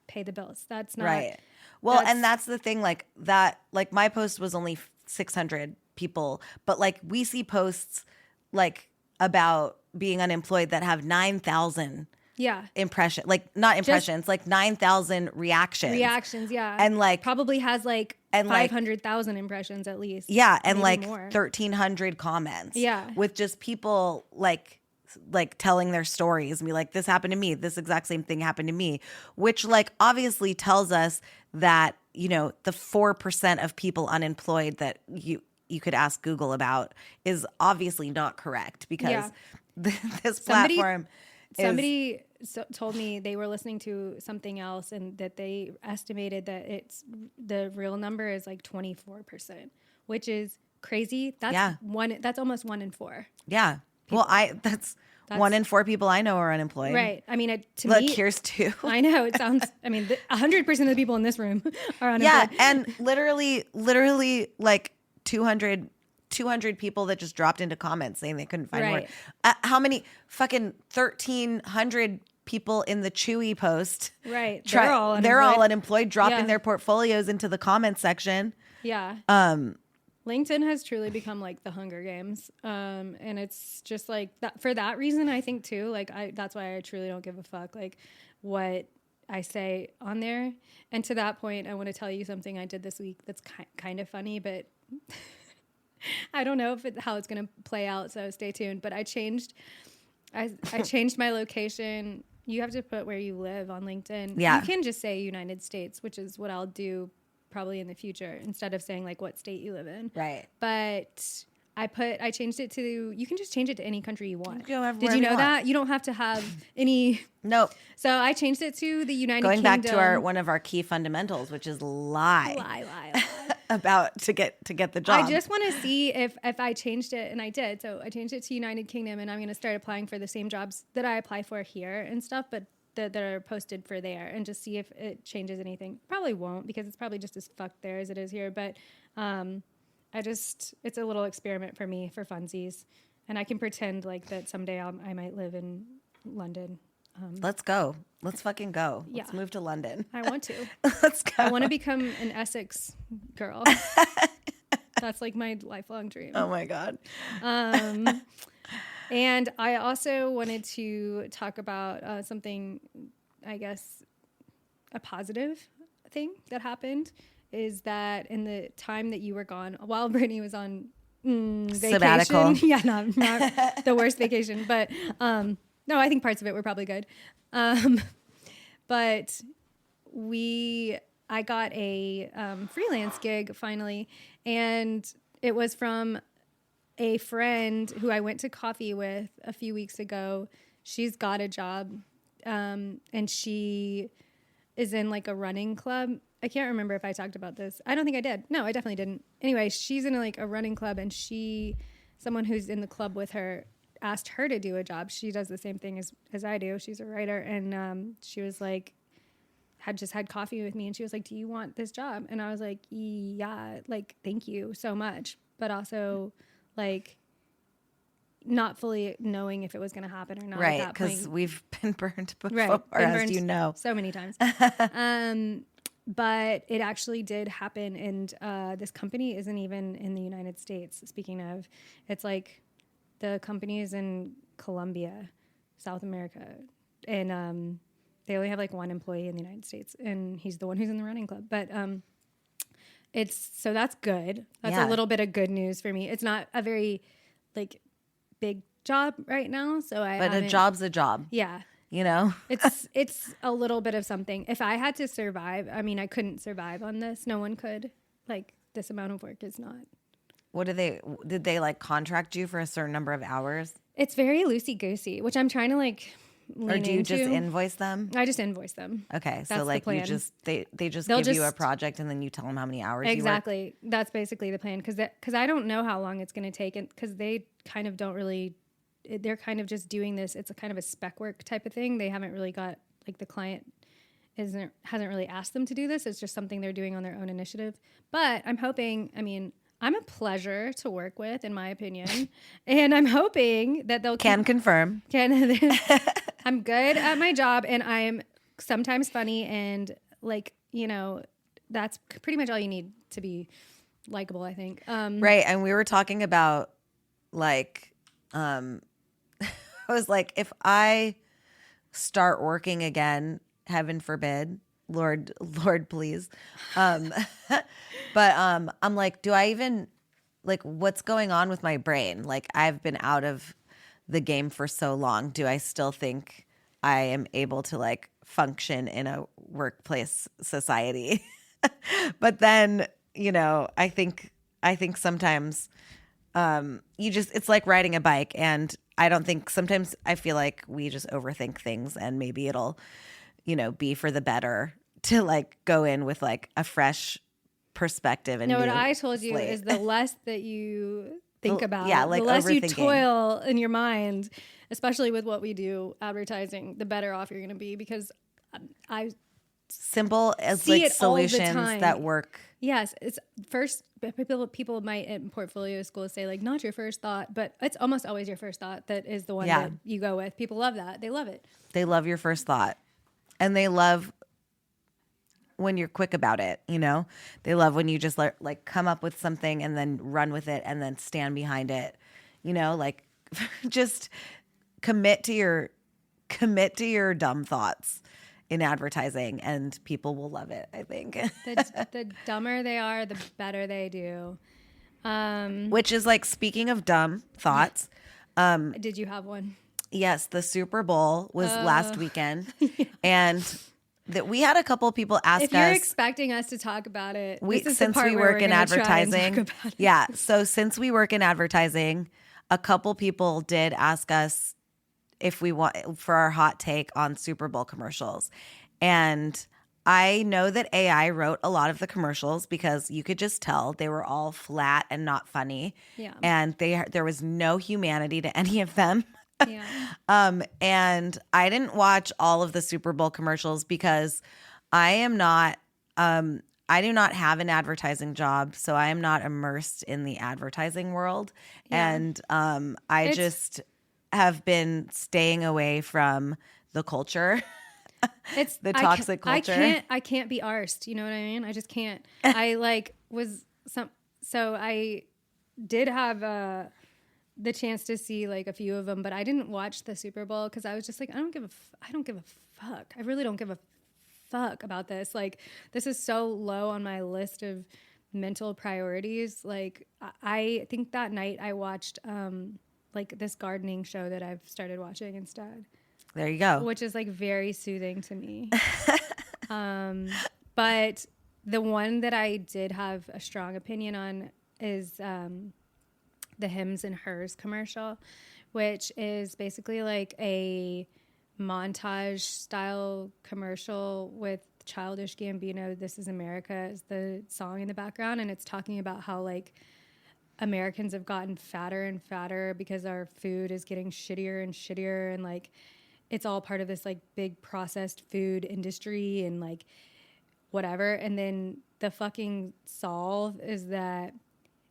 pay the bills. That's not right. Well, and that's the thing, like that, like my post was only 600 people, but like we see posts like about being unemployed that have 9,000 like not impressions, like 9,000 reactions. Yeah. And like probably has 500,000 impressions at least. Yeah. And like more. 1,300 comments. Yeah. With just people like telling their stories and be like, this happened to me. This exact same thing happened to me, which like obviously tells us that, the 4% of people unemployed that you could ask Google about is obviously not correct, because this platform Somebody told me they were listening to something else and that they estimated that the real number is 24%, which is crazy. That's almost 1 in 4. Yeah. People. Well, that's 1 in 4 people I know are unemployed. Right. I mean, to me, here's 2. I know it sounds. 100% of the people in this room are unemployed. Yeah, and literally, like 200 people that just dropped into comments saying they couldn't find work. How many fucking 1,300 people in the Chewy post. Right. They're all unemployed, dropping Yeah. their portfolios into the comments section. Yeah. LinkedIn has truly become like the Hunger Games. And it's just like that for that reason, I think too, like that's why I truly don't give a fuck like what I say on there. And to that point, I want to tell you something I did this week that's kind of funny, but I don't know how it's going to play out. So stay tuned. But I changed my location. You have to put where you live on LinkedIn. Yeah. You can just say United States, which is what I'll do probably in the future instead of saying like what state you live in. Right. But I changed it to, you can just change it to any country you want. Did you know that? You don't have to have any. Nope. So I changed it to the United Going Kingdom. back to one of our key fundamentals, which is lie. About to get the job. I just want to see if I changed it, and I did. So I changed it to United Kingdom, and I'm going to start applying for the same jobs that I apply for here and stuff, but that are posted for there, and just see if it changes anything. Probably won't, because it's probably just as fucked there as it is here. But it's a little experiment for me for funsies, and I can pretend like that someday I might live in London. Let's go. Let's fucking go. Yeah. Let's move to London. I want to. Let's go. I want to become an Essex girl. That's like my lifelong dream. Oh my God. And I also wanted to talk about something, I guess, a positive thing that happened is that in the time that you were gone, while Brittany was on vacation. Sabbatical. Yeah, not the worst vacation, but no, I think parts of it were probably good. But I got a freelance gig finally, and it was from a friend who I went to coffee with a few weeks ago. She's got a job, and she is in like a running club. I can't remember if I talked about this. I don't think I did. No, I definitely didn't. Anyway, she's in like a running club, and someone who's in the club with her asked her to do a job. She does the same thing as I do. She's a writer, and she was like, had just had coffee with me, and she was like, "Do you want this job?" And I was like, "Yeah, like thank you so much," but also like not fully knowing if it was going to happen or not. Right, because we've been burned before, right, as you know, so many times. But it actually did happen, and this company isn't even in the United States. Speaking of, it's like the company is in Colombia, South America, and they only have like one employee in the United States, and he's the one who's in the running club. But so that's good. That's a little bit of good news for me. It's not a very like big job right now, but a job's a job. Yeah. You know, it's a little bit of something. If I had to survive, I mean, I couldn't survive on this. No one could. Like, this amount of work is not. What did they like contract you for a certain number of hours? It's very loosey-goosey, which I'm trying to like lean Or do you into. just invoice them? I just invoice them. Okay. That's So like the plan. they just give you a project and then you tell them how many hours Exactly. you work? That's basically the plan. Because I don't know how long it's going to take. And because they kind of don't really, they're kind of just doing this. It's a kind of a spec work type of thing. They haven't really got, like the client hasn't really asked them to do this. It's just something they're doing on their own initiative. But I'm hoping, I mean, I'm a pleasure to work with, in my opinion. And I'm hoping that they'll confirm. I'm good at my job, and I'm sometimes funny, and like, you know, that's pretty much all you need to be likable, I think. Right. And we were talking about like, I was like, if I start working again, heaven forbid, Lord, please. But I'm like, do I even like what's going on with my brain? Like, I've been out of the game for so long. Do I still think I am able to like function in a workplace society? But then, you know, I think sometimes it's like riding a bike, and I don't think sometimes I feel like we just overthink things, and maybe it'll, you know, be for the better to like go in with like a fresh perspective. And what I told you is the less that you think about, like the less you overthinking. toil in your mind, especially with what we do, advertising, the better off you're going to be. Because simple as see like it all the solutions time. that work. Yes, it's first. People might in portfolio schools say like not your first thought, but it's almost always your first thought that is the one Yeah. that you go with. People love that. They love it. They love your first thought, and they love when you're quick about it. You know, they love when you just like come up with something and then run with it and then stand behind it. You know, like just commit to your dumb thoughts in advertising, and people will love it, I think. The dumber they are, the better they do. Which is like, speaking of dumb thoughts, Did you have one? yes, the Super Bowl was last weekend, and that we had a couple people ask If you're us. expecting us to talk about it, We, this is the since part we where work we're in gonna try and advertising, talk about it. yeah. So since we work in advertising, a couple people did ask us if we want for our hot take on Super Bowl commercials, and I know that AI wrote a lot of the commercials because you could just tell they were all flat and not funny, Yeah. and there was no humanity to any of them. Yeah. And I didn't watch all of the Super Bowl commercials because I am not. I do not have an advertising job, so I am not immersed in the advertising world, Yeah. and I just have been staying away from the culture, It's the toxic culture. I can't be arsed. You know what I mean? I just can't. I like was some. So I did have the chance to see like a few of them, but I didn't watch the Super Bowl because I was just like, I don't give a fuck. I really don't give a fuck about this. Like, this is so low on my list of mental priorities. Like, I think that night I watched like this gardening show that I've started watching instead. There you go. Which is like very soothing to me. But the one that I did have a strong opinion on is the Hims and Hers commercial, which is basically like a montage style commercial with Childish Gambino. This Is America is the song in the background, and it's talking about how like Americans have gotten fatter and fatter because our food is getting shittier and shittier, and like it's all part of this like big processed food industry and like whatever. And then the fucking solve is that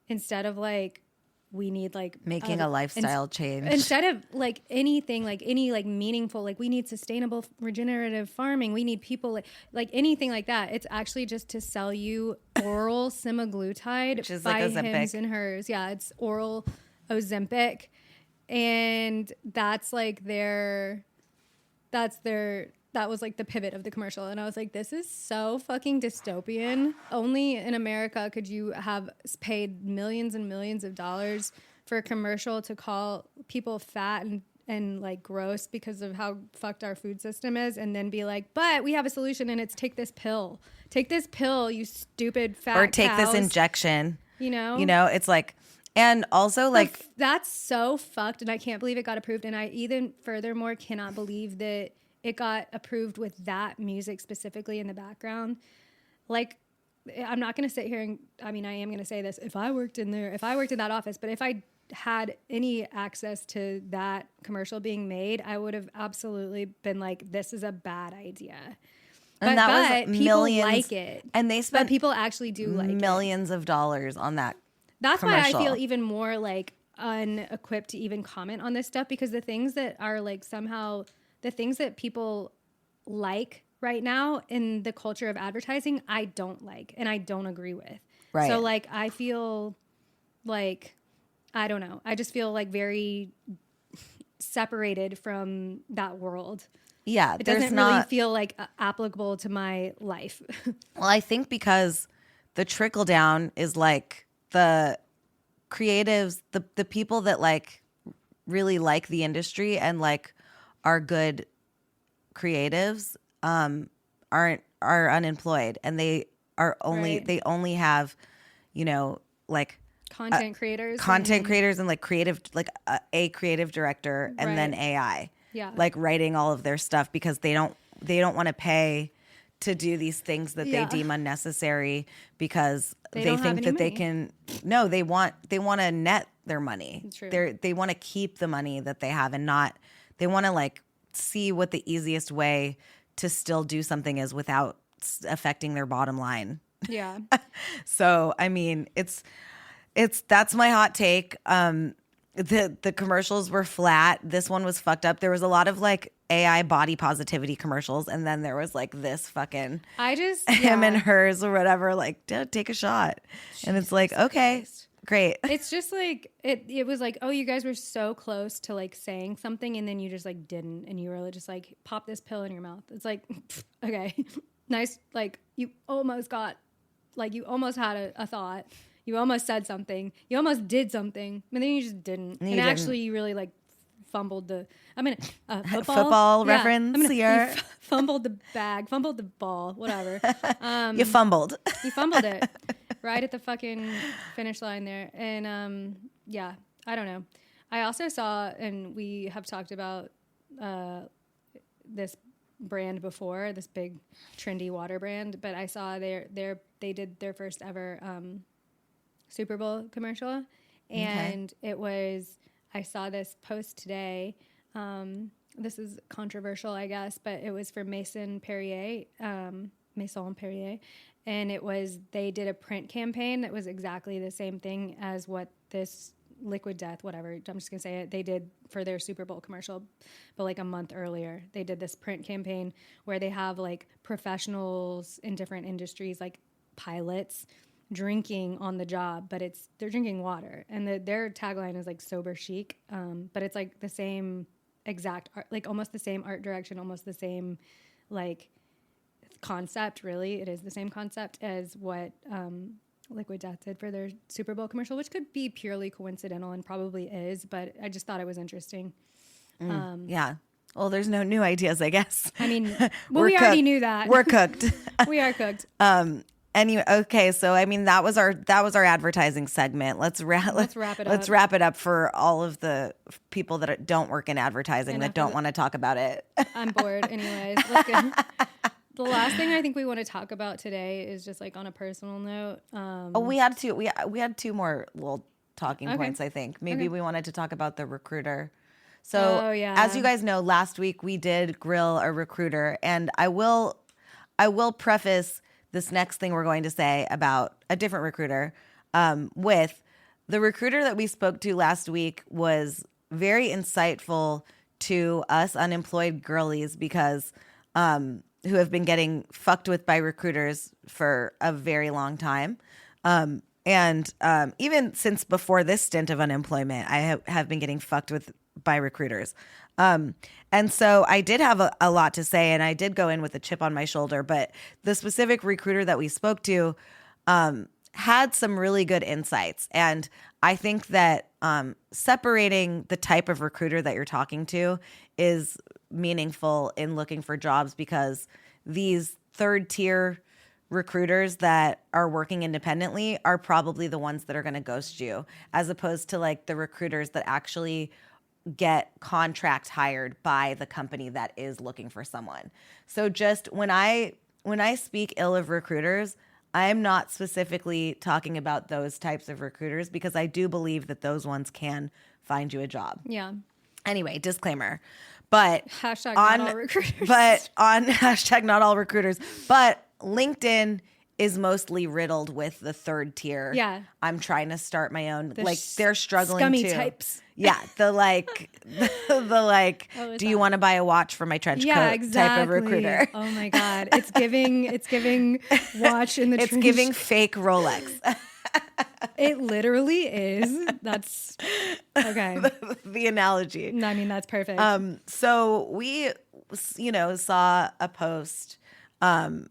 instead of like we need like Making a lifestyle change. instead of like anything, like any like meaningful, like we need sustainable regenerative farming, we need people like anything like that. It's actually just to sell you oral semaglutide, which is by like Ozempic. Hims and Hers. Yeah, it's oral Ozempic, and that's like that was like the pivot of the commercial. And I was like, this is so fucking dystopian. Only in America could you have paid millions and millions of dollars for a commercial to call people fat and like gross because of how fucked our food system is, and then be like, but we have a solution, and it's take this pill, you stupid fat or take cows. this injection. You know, it's like, and also like that's so fucked, and I can't believe it got approved. And I even furthermore cannot believe that it got approved with that music specifically in the background. Like, I'm not going to sit here and, I mean, I am going to say this. If I worked in that office, but if I had any access to that commercial being made, I would have absolutely been like, this is a bad idea. And that was people millions, like it. And they spent but people actually do like millions of dollars on that. That's commercial. why I feel even more like unequipped to even comment on this stuff, because the things that are like somehow the things that people like right now in the culture of advertising, I don't like and I don't agree with. Right. So like I feel like, I don't know. I just feel like very separated from that world. Yeah. It doesn't really feel like applicable to my life. Well, I think because the trickle down is like the creatives, the people that like really like the industry and like are good creatives are unemployed, and they are only Right. they only have, like content creators and like creative, like a creative director and then Right. AI, Yeah. like writing all of their stuff because they don't want to pay to do these things that Yeah. they deem unnecessary because They they don't have think any that they money. can. No, they want to net their money. True. They want to keep the money that they have and not. They want to like see what the easiest way to still do something is without affecting their bottom line. Yeah. So, I mean, that's my hot take. The commercials were flat. This one was fucked up. There was a lot of like AI body positivity commercials, and then there was like this fucking him and hers or whatever, like take a shot. And it's like, okay, great. It's just like it was like, oh, you guys were so close to like saying something, and then you just like didn't, and you were just like, pop this pill in your mouth. It's like, okay, nice. Like you almost got, like you almost had a thought. You almost said something. You almost did something, but then you just didn't. And actually, you really like fumbled the. I mean, football reference here. You fumbled the bag, fumbled the ball, whatever. You fumbled. You fumbled it right at the fucking finish line there, and yeah, I don't know. I also saw, and we have talked about this brand before, this big trendy water brand, but I saw they did their first ever Super Bowl commercial, and it was, I saw this post today. This is controversial, I guess, but it was for Maison Perrier, and it was, they did a print campaign that was exactly the same thing as what this Liquid Death, whatever, I'm just gonna say it, they did for their Super Bowl commercial, but like a month earlier, they did this print campaign where they have like professionals in different industries, like pilots, drinking on the job, but they're drinking water, and their tagline is like sober chic, but it's like the same exact art, like almost the same art direction, almost the same like concept. Really, it is the same concept as what Liquid Death did for their Super Bowl commercial, which could be purely coincidental and probably is, but I just thought it was interesting. Yeah. Well, there's no new ideas, I guess. I mean, well, we already knew that. We're cooked. We are cooked. Anyway, okay, so I mean that was our advertising segment. Let's wrap it up. Let's wrap it up for all of the people that don't work in advertising that don't want to talk about it. I'm bored, anyways. Let's go. The last thing I think we want to talk about today is just like on a personal note. We had two more little talking points. I think maybe we wanted to talk about the recruiter. So as you guys know, last week we did grill a recruiter, and I will preface this next thing we're going to say about a different recruiter with the recruiter that we spoke to last week was very insightful to us unemployed girlies because who have been getting fucked with by recruiters for a very long time. And even since before this stint of unemployment, I have been getting fucked with by recruiters. And so I did have a lot to say, and I did go in with a chip on my shoulder, but the specific recruiter that we spoke to had some really good insights. And I think that separating the type of recruiter that you're talking to is meaningful in looking for jobs, because these third tier recruiters that are working independently are probably the ones that are going to ghost you, as opposed to like the recruiters that actually get contract hired by the company that is looking for someone. So just when I speak ill of recruiters, I am not specifically talking about those types of recruiters, because I do believe that those ones can find you a job. Yeah. Anyway, disclaimer. But hashtag not all recruiters. But on hashtag not all recruiters. But LinkedIn is mostly riddled with the third tier. Yeah. I'm trying to start my own. They're struggling scummy too. Types. Yeah. Do you want to buy a watch for my trench coat exactly. type of recruiter? Oh my God. It's giving watch in the trench. It's giving fake Rolex. It literally is. That's okay. The analogy. No, I mean, that's perfect. So we, saw a post on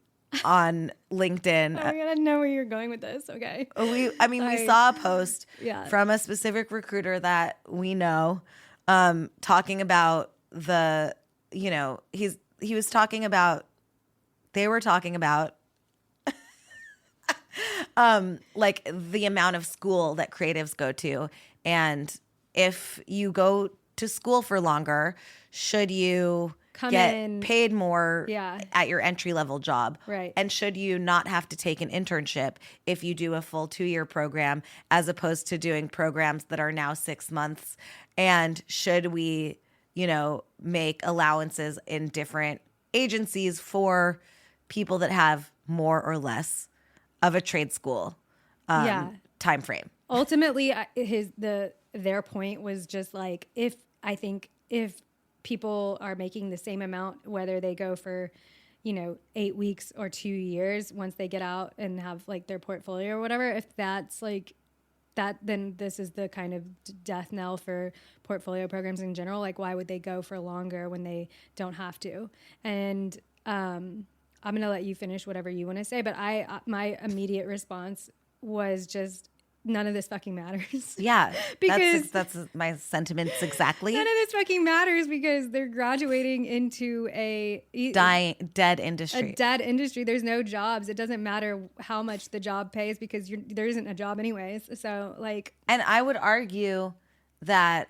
LinkedIn. Oh my God, I know where you're going with this. Okay. We saw a post from a specific recruiter that we know, talking about they were talking about like the amount of school that creatives go to, and if you go to school for longer, should you get paid more at your entry level job? Right. And should you not have to take an internship if you do a full 2-year program, as opposed to doing programs that are now 6 months? And should we, make allowances in different agencies for people that have more or less of a trade school time frame. Ultimately, their point was just like, if people are making the same amount, whether they go for 8 weeks or 2 years, once they get out and have like their portfolio or whatever, if that's like that, then this is the kind of death knell for portfolio programs in general. Like, why would they go for longer when they don't have to? And I'm going to let you finish whatever you want to say, but my immediate response was just, none of this fucking matters. Yeah, because that's my sentiments exactly. None of this fucking matters because they're graduating into a dead industry. A dead industry. There's no jobs. It doesn't matter how much the job pays because there isn't a job anyways. So like, and I would argue that,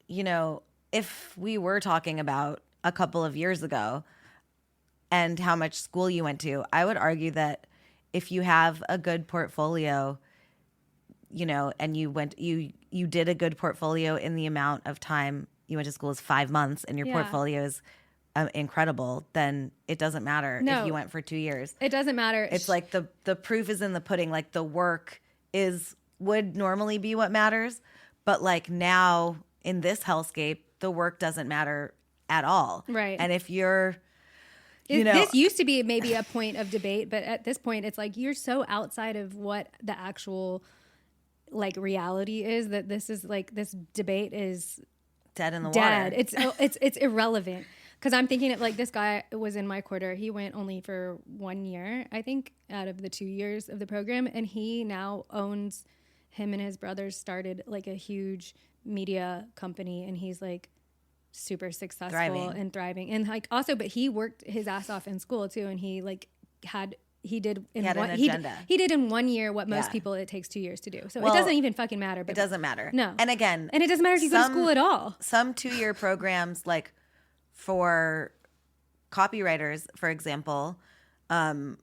if we were talking about a couple of years ago and how much school you went to, I would argue that if you have a good portfolio, and you did a good portfolio in the amount of time you went to school is 5 months, and your portfolio is incredible, then it doesn't matter if you went for 2 years. It doesn't matter. It's like the proof is in the pudding. Like, the work would normally be what matters, but like now in this hellscape, the work doesn't matter at all. Right. And if you're this used to be maybe a point of debate, but at this point it's like you're so outside of what the actual like reality is that this is like, this debate is dead in the water. It's irrelevant. Because I'm thinking of like, this guy was in my quarter. He went only for 1 year, I think, out of the 2 years of the program. And he now him and his brothers started like a huge media company. And he's like super successful and thriving. And like also, but he worked his ass off in school too. And he like he did in in 1 year what most people it takes 2 years to do. So it doesn't even fucking matter. But it doesn't matter. No. And again, and it doesn't matter if you go to school at all. Some 2-year programs, like for copywriters, for example, that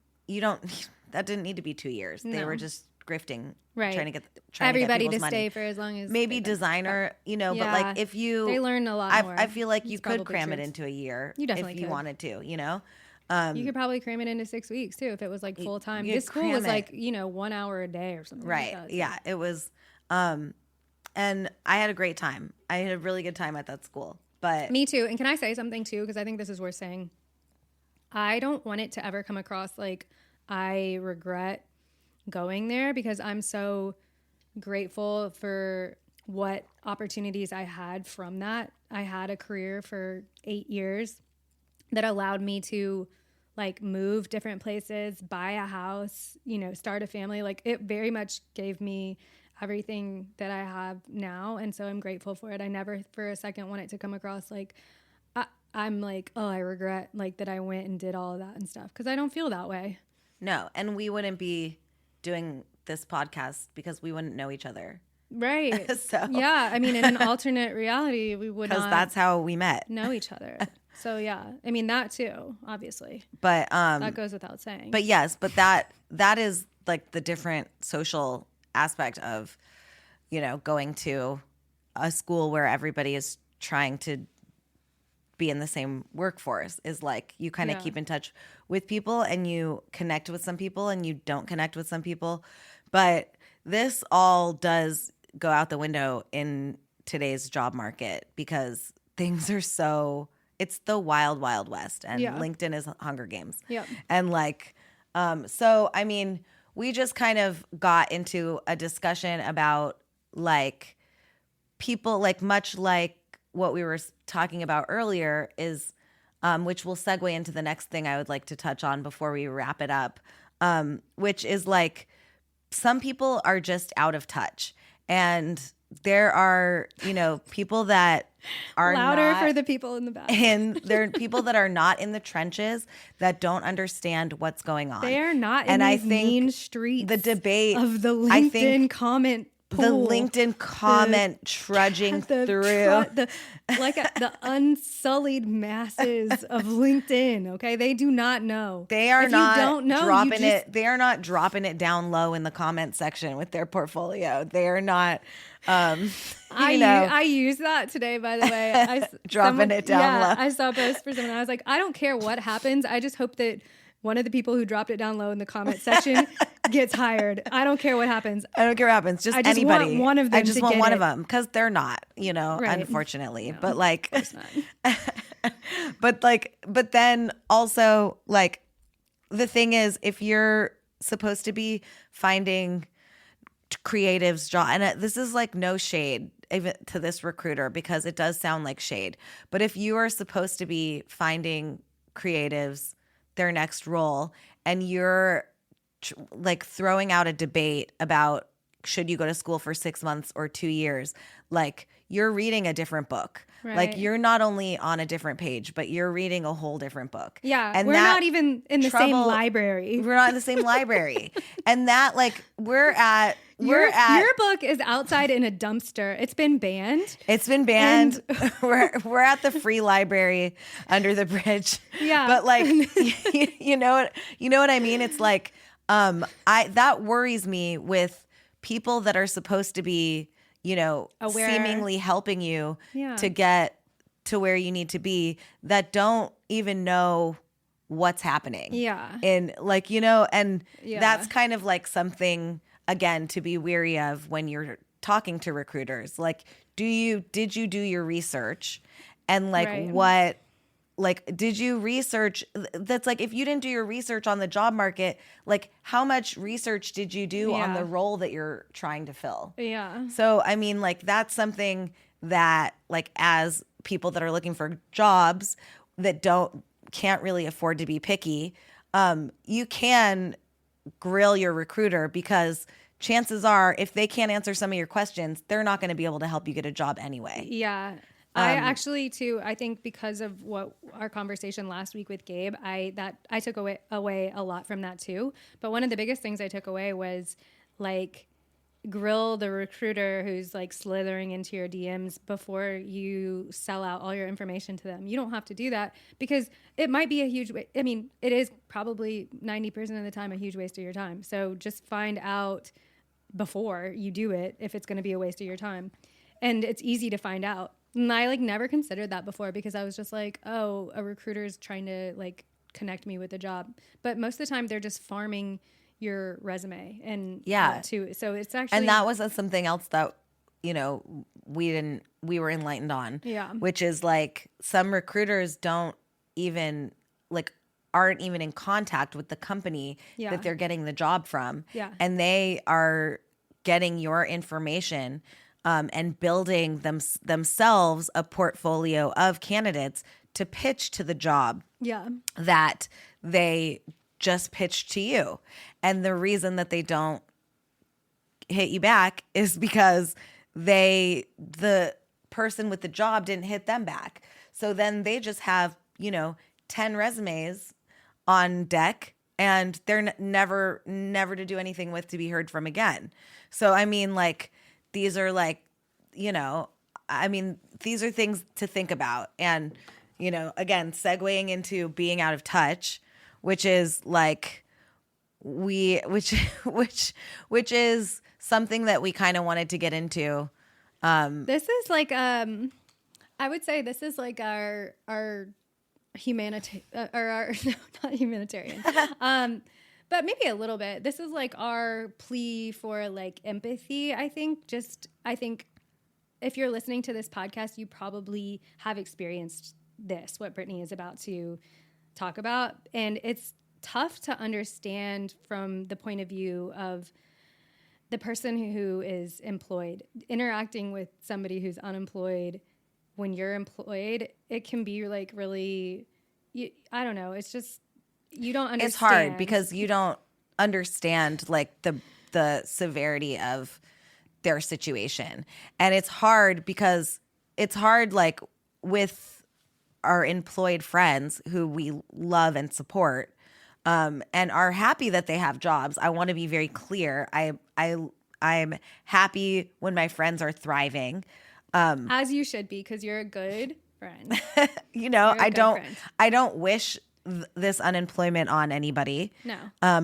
didn't need to be 2 years. No. They were just grifting, right? Trying to get everybody to money. Stay for as long as maybe designer, but like if they learn a lot more. I feel like you could cram it into a year. You definitely if you could. Wanted to, you could probably cram it into 6 weeks too if it was like full time. This school was like 1 hour a day or something. Right? Like that, so. Yeah, it was. And I had a great time. I had a really good time at that school. But me too. And can I say something too? Because I think this is worth saying. I don't want it to ever come across like I regret going there, because I'm so grateful for what opportunities I had from that. I had a career for 8 years that allowed me to like move different places, buy a house, start a family. Like, it very much gave me everything that I have now. And so I'm grateful for it. I never for a second want it to come across like I'm like, oh, I regret like that I went and did all of that and stuff, because I don't feel that way. No. And we wouldn't be doing this podcast because we wouldn't know each other. Right. So yeah. I mean, in an alternate reality, we would not. Because that's how we met. Know each other. So yeah. I mean, that too, obviously. But that goes without saying. But yes, but that is like the different social aspect of, going to a school where everybody is trying to be in the same workforce, is like you kind of keep in touch with people and you connect with some people and you don't connect with some people. But this all does go out the window in today's job market because things are it's the wild, wild west, and LinkedIn is Hunger Games. Yep. And like, so, I mean, we just kind of got into a discussion about like people, like much like what we were talking about earlier is, which will segue into the next thing I would like to touch on before we wrap it up, which is like some people are just out of touch, and there are, people that are louder not, for the people in the back. And there are people that are not in the trenches that don't understand what's going on. They are not in these mean streets. The debate of the LinkedIn comment pool. The LinkedIn comment trudging through. The unsullied masses of LinkedIn, okay? They do not know. They are not don't know, dropping it. They are not dropping it down low in the comment section with their portfolio. They are not I used that today, by the way. Dropping it down low. I saw a post for someone. I was like, I don't care what happens. I just hope that one of the people who dropped it down low in the comment section gets hired. I don't care what happens. I don't care what happens. Just I just anybody. want one of them I just to want get one it. of them because they're not, Right. unfortunately. No, but like, of course not. but then also like the thing is, if you're supposed to be finding creatives job, and this is like no shade even to this recruiter because it does sound like shade, but if you are supposed to be finding creatives their next role and you're like throwing out a debate about should you go to school for 6 months or 2 years, like you're reading a different book. Right. Like you're not only on a different page, but you're reading a whole different book. Yeah, and we're not even in the same library. We're not in the same library. And that like your book is outside in a dumpster. It's been banned. It's been banned. We're at the free library under the bridge. Yeah. But like you know what I mean? It's like that worries me with people that are supposed to be, aware, seemingly helping you to get to where you need to be that don't even know what's happening. Yeah. And like, and that's kind of like something again to be weary of when you're talking to recruiters. Like, did you do your research? And like what like, did you research? That's like, if you didn't do your research on the job market, like how much research did you do on the role that you're trying to fill? Yeah. So, I mean, like that's something that like as people that are looking for jobs that can't really afford to be picky, you can grill your recruiter because chances are if they can't answer some of your questions, they're not going to be able to help you get a job anyway. Yeah. I actually too, I think because of what our conversation last week with Gabe, I took away a lot from that too. But one of the biggest things I took away was like grill the recruiter who's like slithering into your DMs before you sell out all your information to them. You don't have to do that because it might be a huge I mean, it is probably 90% of the time a huge waste of your time. So just find out before you do it if it's going to be a waste of your time. And it's easy to find out. And I like never considered that before because I was just like, oh, a recruiter is trying to like connect me with a job. But most of the time they're just farming your resume and too. So it's actually, and that was something else that, we were enlightened on, which is like some recruiters aren't even in contact with the company that they're getting the job from. Yeah. And they are getting your information and building themselves a portfolio of candidates to pitch to the job that they just pitched to you. And the reason that they don't hit you back is because the person with the job didn't hit them back. So then they just have, 10 resumes on deck and they're never to do anything with to be heard from again. So, I mean, like, these are like, these are things to think about. And, again, segueing into being out of touch, which is like which is something that we kind of wanted to get into. This is like, I would say this is like our humanitarian, no, not humanitarian. But maybe a little bit. This is like our plea for like empathy, I think. I think if you're listening to this podcast, you probably have experienced this, what Brittany is about to talk about. And it's tough to understand from the point of view of the person who is employed. Interacting with somebody who's unemployed when you're employed, it can be like really, I don't know. It's just, you don't understand. It's hard because you don't understand like the severity of their situation. And it's hard because it's hard like with our employed friends who we love and support and are happy that they have jobs. I want to be very clear. I'm happy when my friends are thriving. As you should be, because you're a good friend. I don't wish this unemployment on anybody. No.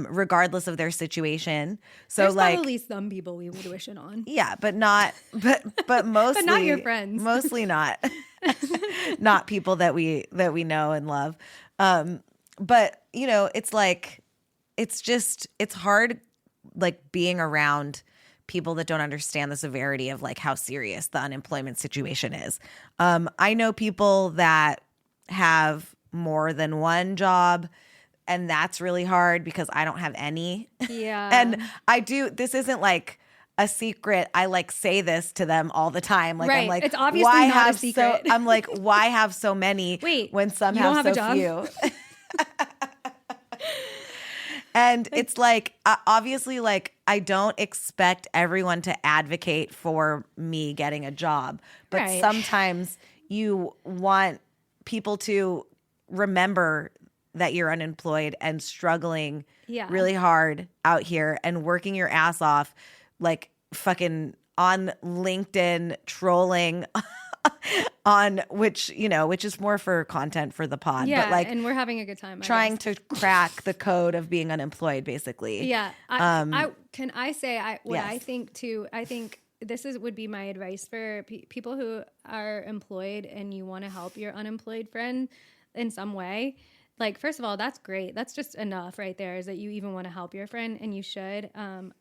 Regardless of their situation. So there's like probably some people we would wish it on. Yeah, but mostly but not your friends. Mostly not. Not people that we know and love. But, you know, it's like, it's hard, like, being around people that don't understand the severity of, like, how serious the unemployment situation is. I know people that have more than one job, and that's really hard because I don't have any. Yeah. And this isn't like a secret. I like say this to them all the time. Like, Right. I'm like, It's obviously why not a have secret. I'm like, why have so many Wait, when some you don't have have so a job? few? And it's like, obviously, like, I don't expect everyone to advocate for me getting a job, but Right. sometimes you want people to remember that you're unemployed and struggling Yeah. really hard out here and working your ass off, like fucking on LinkedIn trolling on which is more for content for the pod, Yeah, but like and we're having a good time. trying to crack the code of being unemployed, basically. Yeah. I can I say what Yes. I think too. I think this would be my advice for people who are employed and you want to help your unemployed friend in some way. Like, first of all, that's great. That's just enough right there, is that you even want to help your friend, and you should.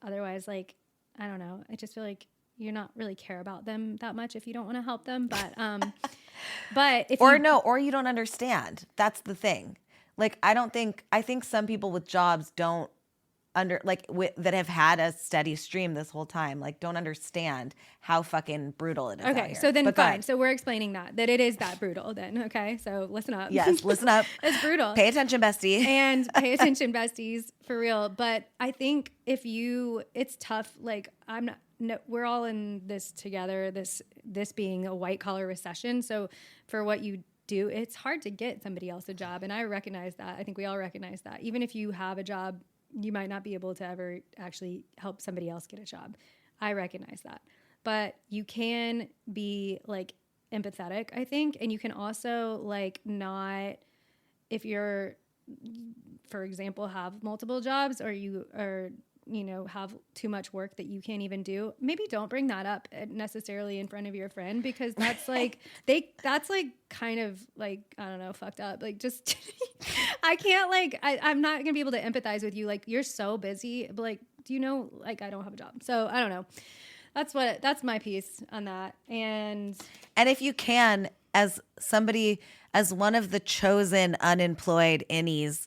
Otherwise, like, I don't know. I just feel like you're not really care about them that much if you don't want to help them. But if or you don't understand. That's the thing. Like, I think some people with jobs don't that have had a steady stream this whole time, like, don't understand how fucking brutal it is. Okay, out here. so then But go fine. ahead. So we're explaining that it is that brutal then. Okay, so listen up. Yes, listen up. It's brutal. Pay attention, bestie. And pay attention, besties, for real. But I think it's tough. Like, we're all in this together, this being a white collar recession. So for what you do, it's hard to get somebody else a job. And I recognize that. I think we all recognize that. Even if you have a job, you might not be able to ever actually help somebody else get a job. I recognize that. But you can be, like, empathetic, I think. And you can also, like, not, if you're, for example, have multiple jobs, or you are, have too much work that you can't even do, maybe don't bring that up necessarily in front of your friend, because that's like, that's like kind of like, I don't know, fucked up. Like, just, I can't, like, I'm not gonna be able to empathize with you. Like, you're so busy, but, like, do you know, like, I don't have a job. So I don't know. That's my piece on that. And if you can, as one of the chosen unemployed innies,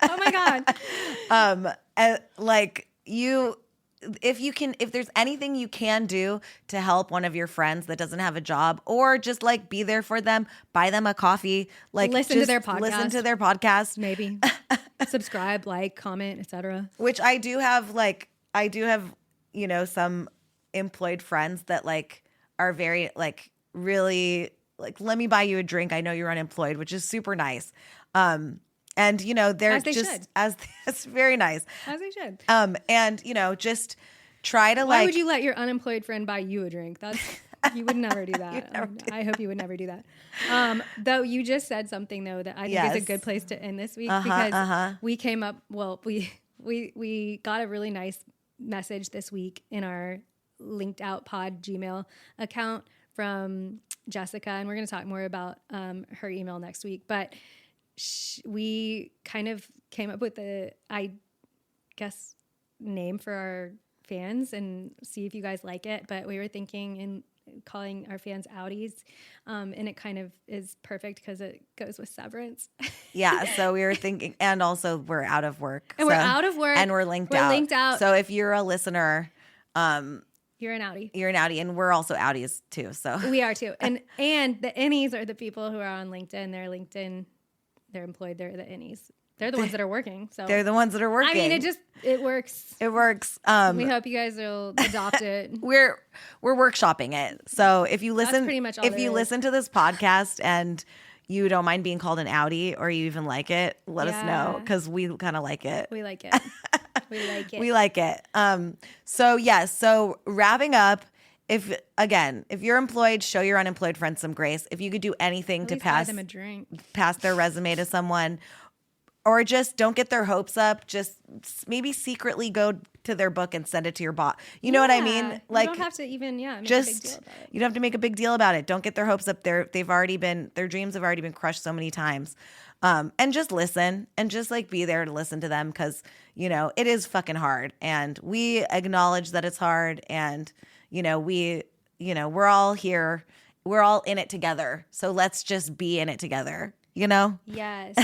oh my God. like, if there's anything you can do to help one of your friends that doesn't have a job, or just, like, be there for them, buy them a coffee, like, listen to their podcast, maybe subscribe, like, comment, etc. Which I do have, some employed friends that, like, are very, like, really, like, let me buy you a drink, I know you're unemployed, which is super nice. And, they're as they just should. It's very nice. As they should. And, just try to, Why would you let your unemployed friend buy you a drink? You would never do that. I hope you would never do that. Though you just said something, though, that I think is a good place to end this week, because we came up, we got a really nice message this week in our linked out pod Gmail account from Jessica, and we're going to talk more about her email next week. But we kind of came up with name for our fans, and see if you guys like it. But we were thinking in calling our fans outies, and it kind of is perfect because it goes with severance. Yeah, so we were thinking, and also we're out of work. And we're out of work. And we're linked out. So if you're a listener, you're an outie. You're an outie, and we're also outies too. So we are too. And the innies are the people who are on LinkedIn. They're employed. They're the innies. They're the ones that are working. So they're the ones that are working. I mean, it works. It works. We hope you guys will adopt it. We're workshopping it. So if you listen, that's pretty much all if you listen to this podcast and you don't mind being called an outie, or you even like it, let us know, because we kind of like it. We like it. We like it. We like it. So wrapping up, if you're employed, show your unemployed friends some grace. If you could do anything to buy them a drink, pass their resume to someone, or just don't get their hopes up, just maybe secretly go to their book and send it to your boss. You know what I mean? Like, you don't have to even, make a big deal about it. You don't have to make a big deal about it. Don't get their hopes up there. Their dreams have already been crushed so many times. And just listen and just like be there to listen to them because, you know, it is fucking hard. And we acknowledge that it's hard. And, you know, we're all here. We're all in it together. So let's just be in it together, you know? Yes.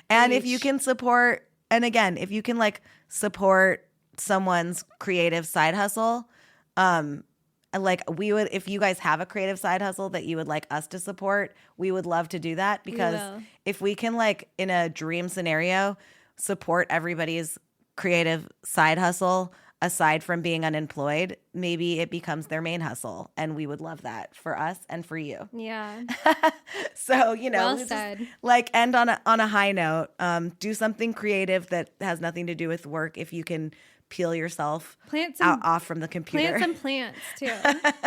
And if you can support, and again, if you can like support someone's creative side hustle, like we would, if you guys have a creative side hustle that you would like us to support, we would love to do that because if we can like in a dream scenario support everybody's creative side hustle aside from being unemployed, maybe it becomes their main hustle, and we would love that for us and for you. Yeah. So, you know, well said. Just, like end on a high note. Do something creative that has nothing to do with work if you can peel yourself off from the computer. Plant some plants too. I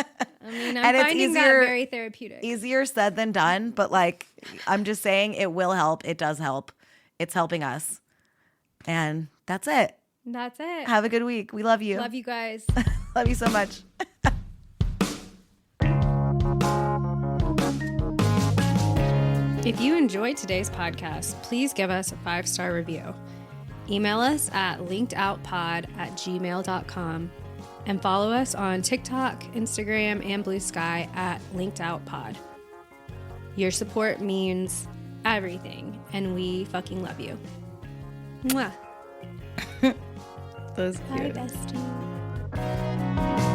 mean, I'm finding that very therapeutic. Easier said than done, but like I'm just saying it will help. It does help. It's helping us. And that's it. That's it. Have a good week. We love you. Love you guys. Love you so much. If you enjoyed today's podcast, please give us a 5-star review. Email us at linkedoutpod@gmail.com and follow us on TikTok, Instagram, and Blue Sky at linkedoutpod. Your support means everything, and we fucking love you. Mwah. That was cute. Bye, bestie.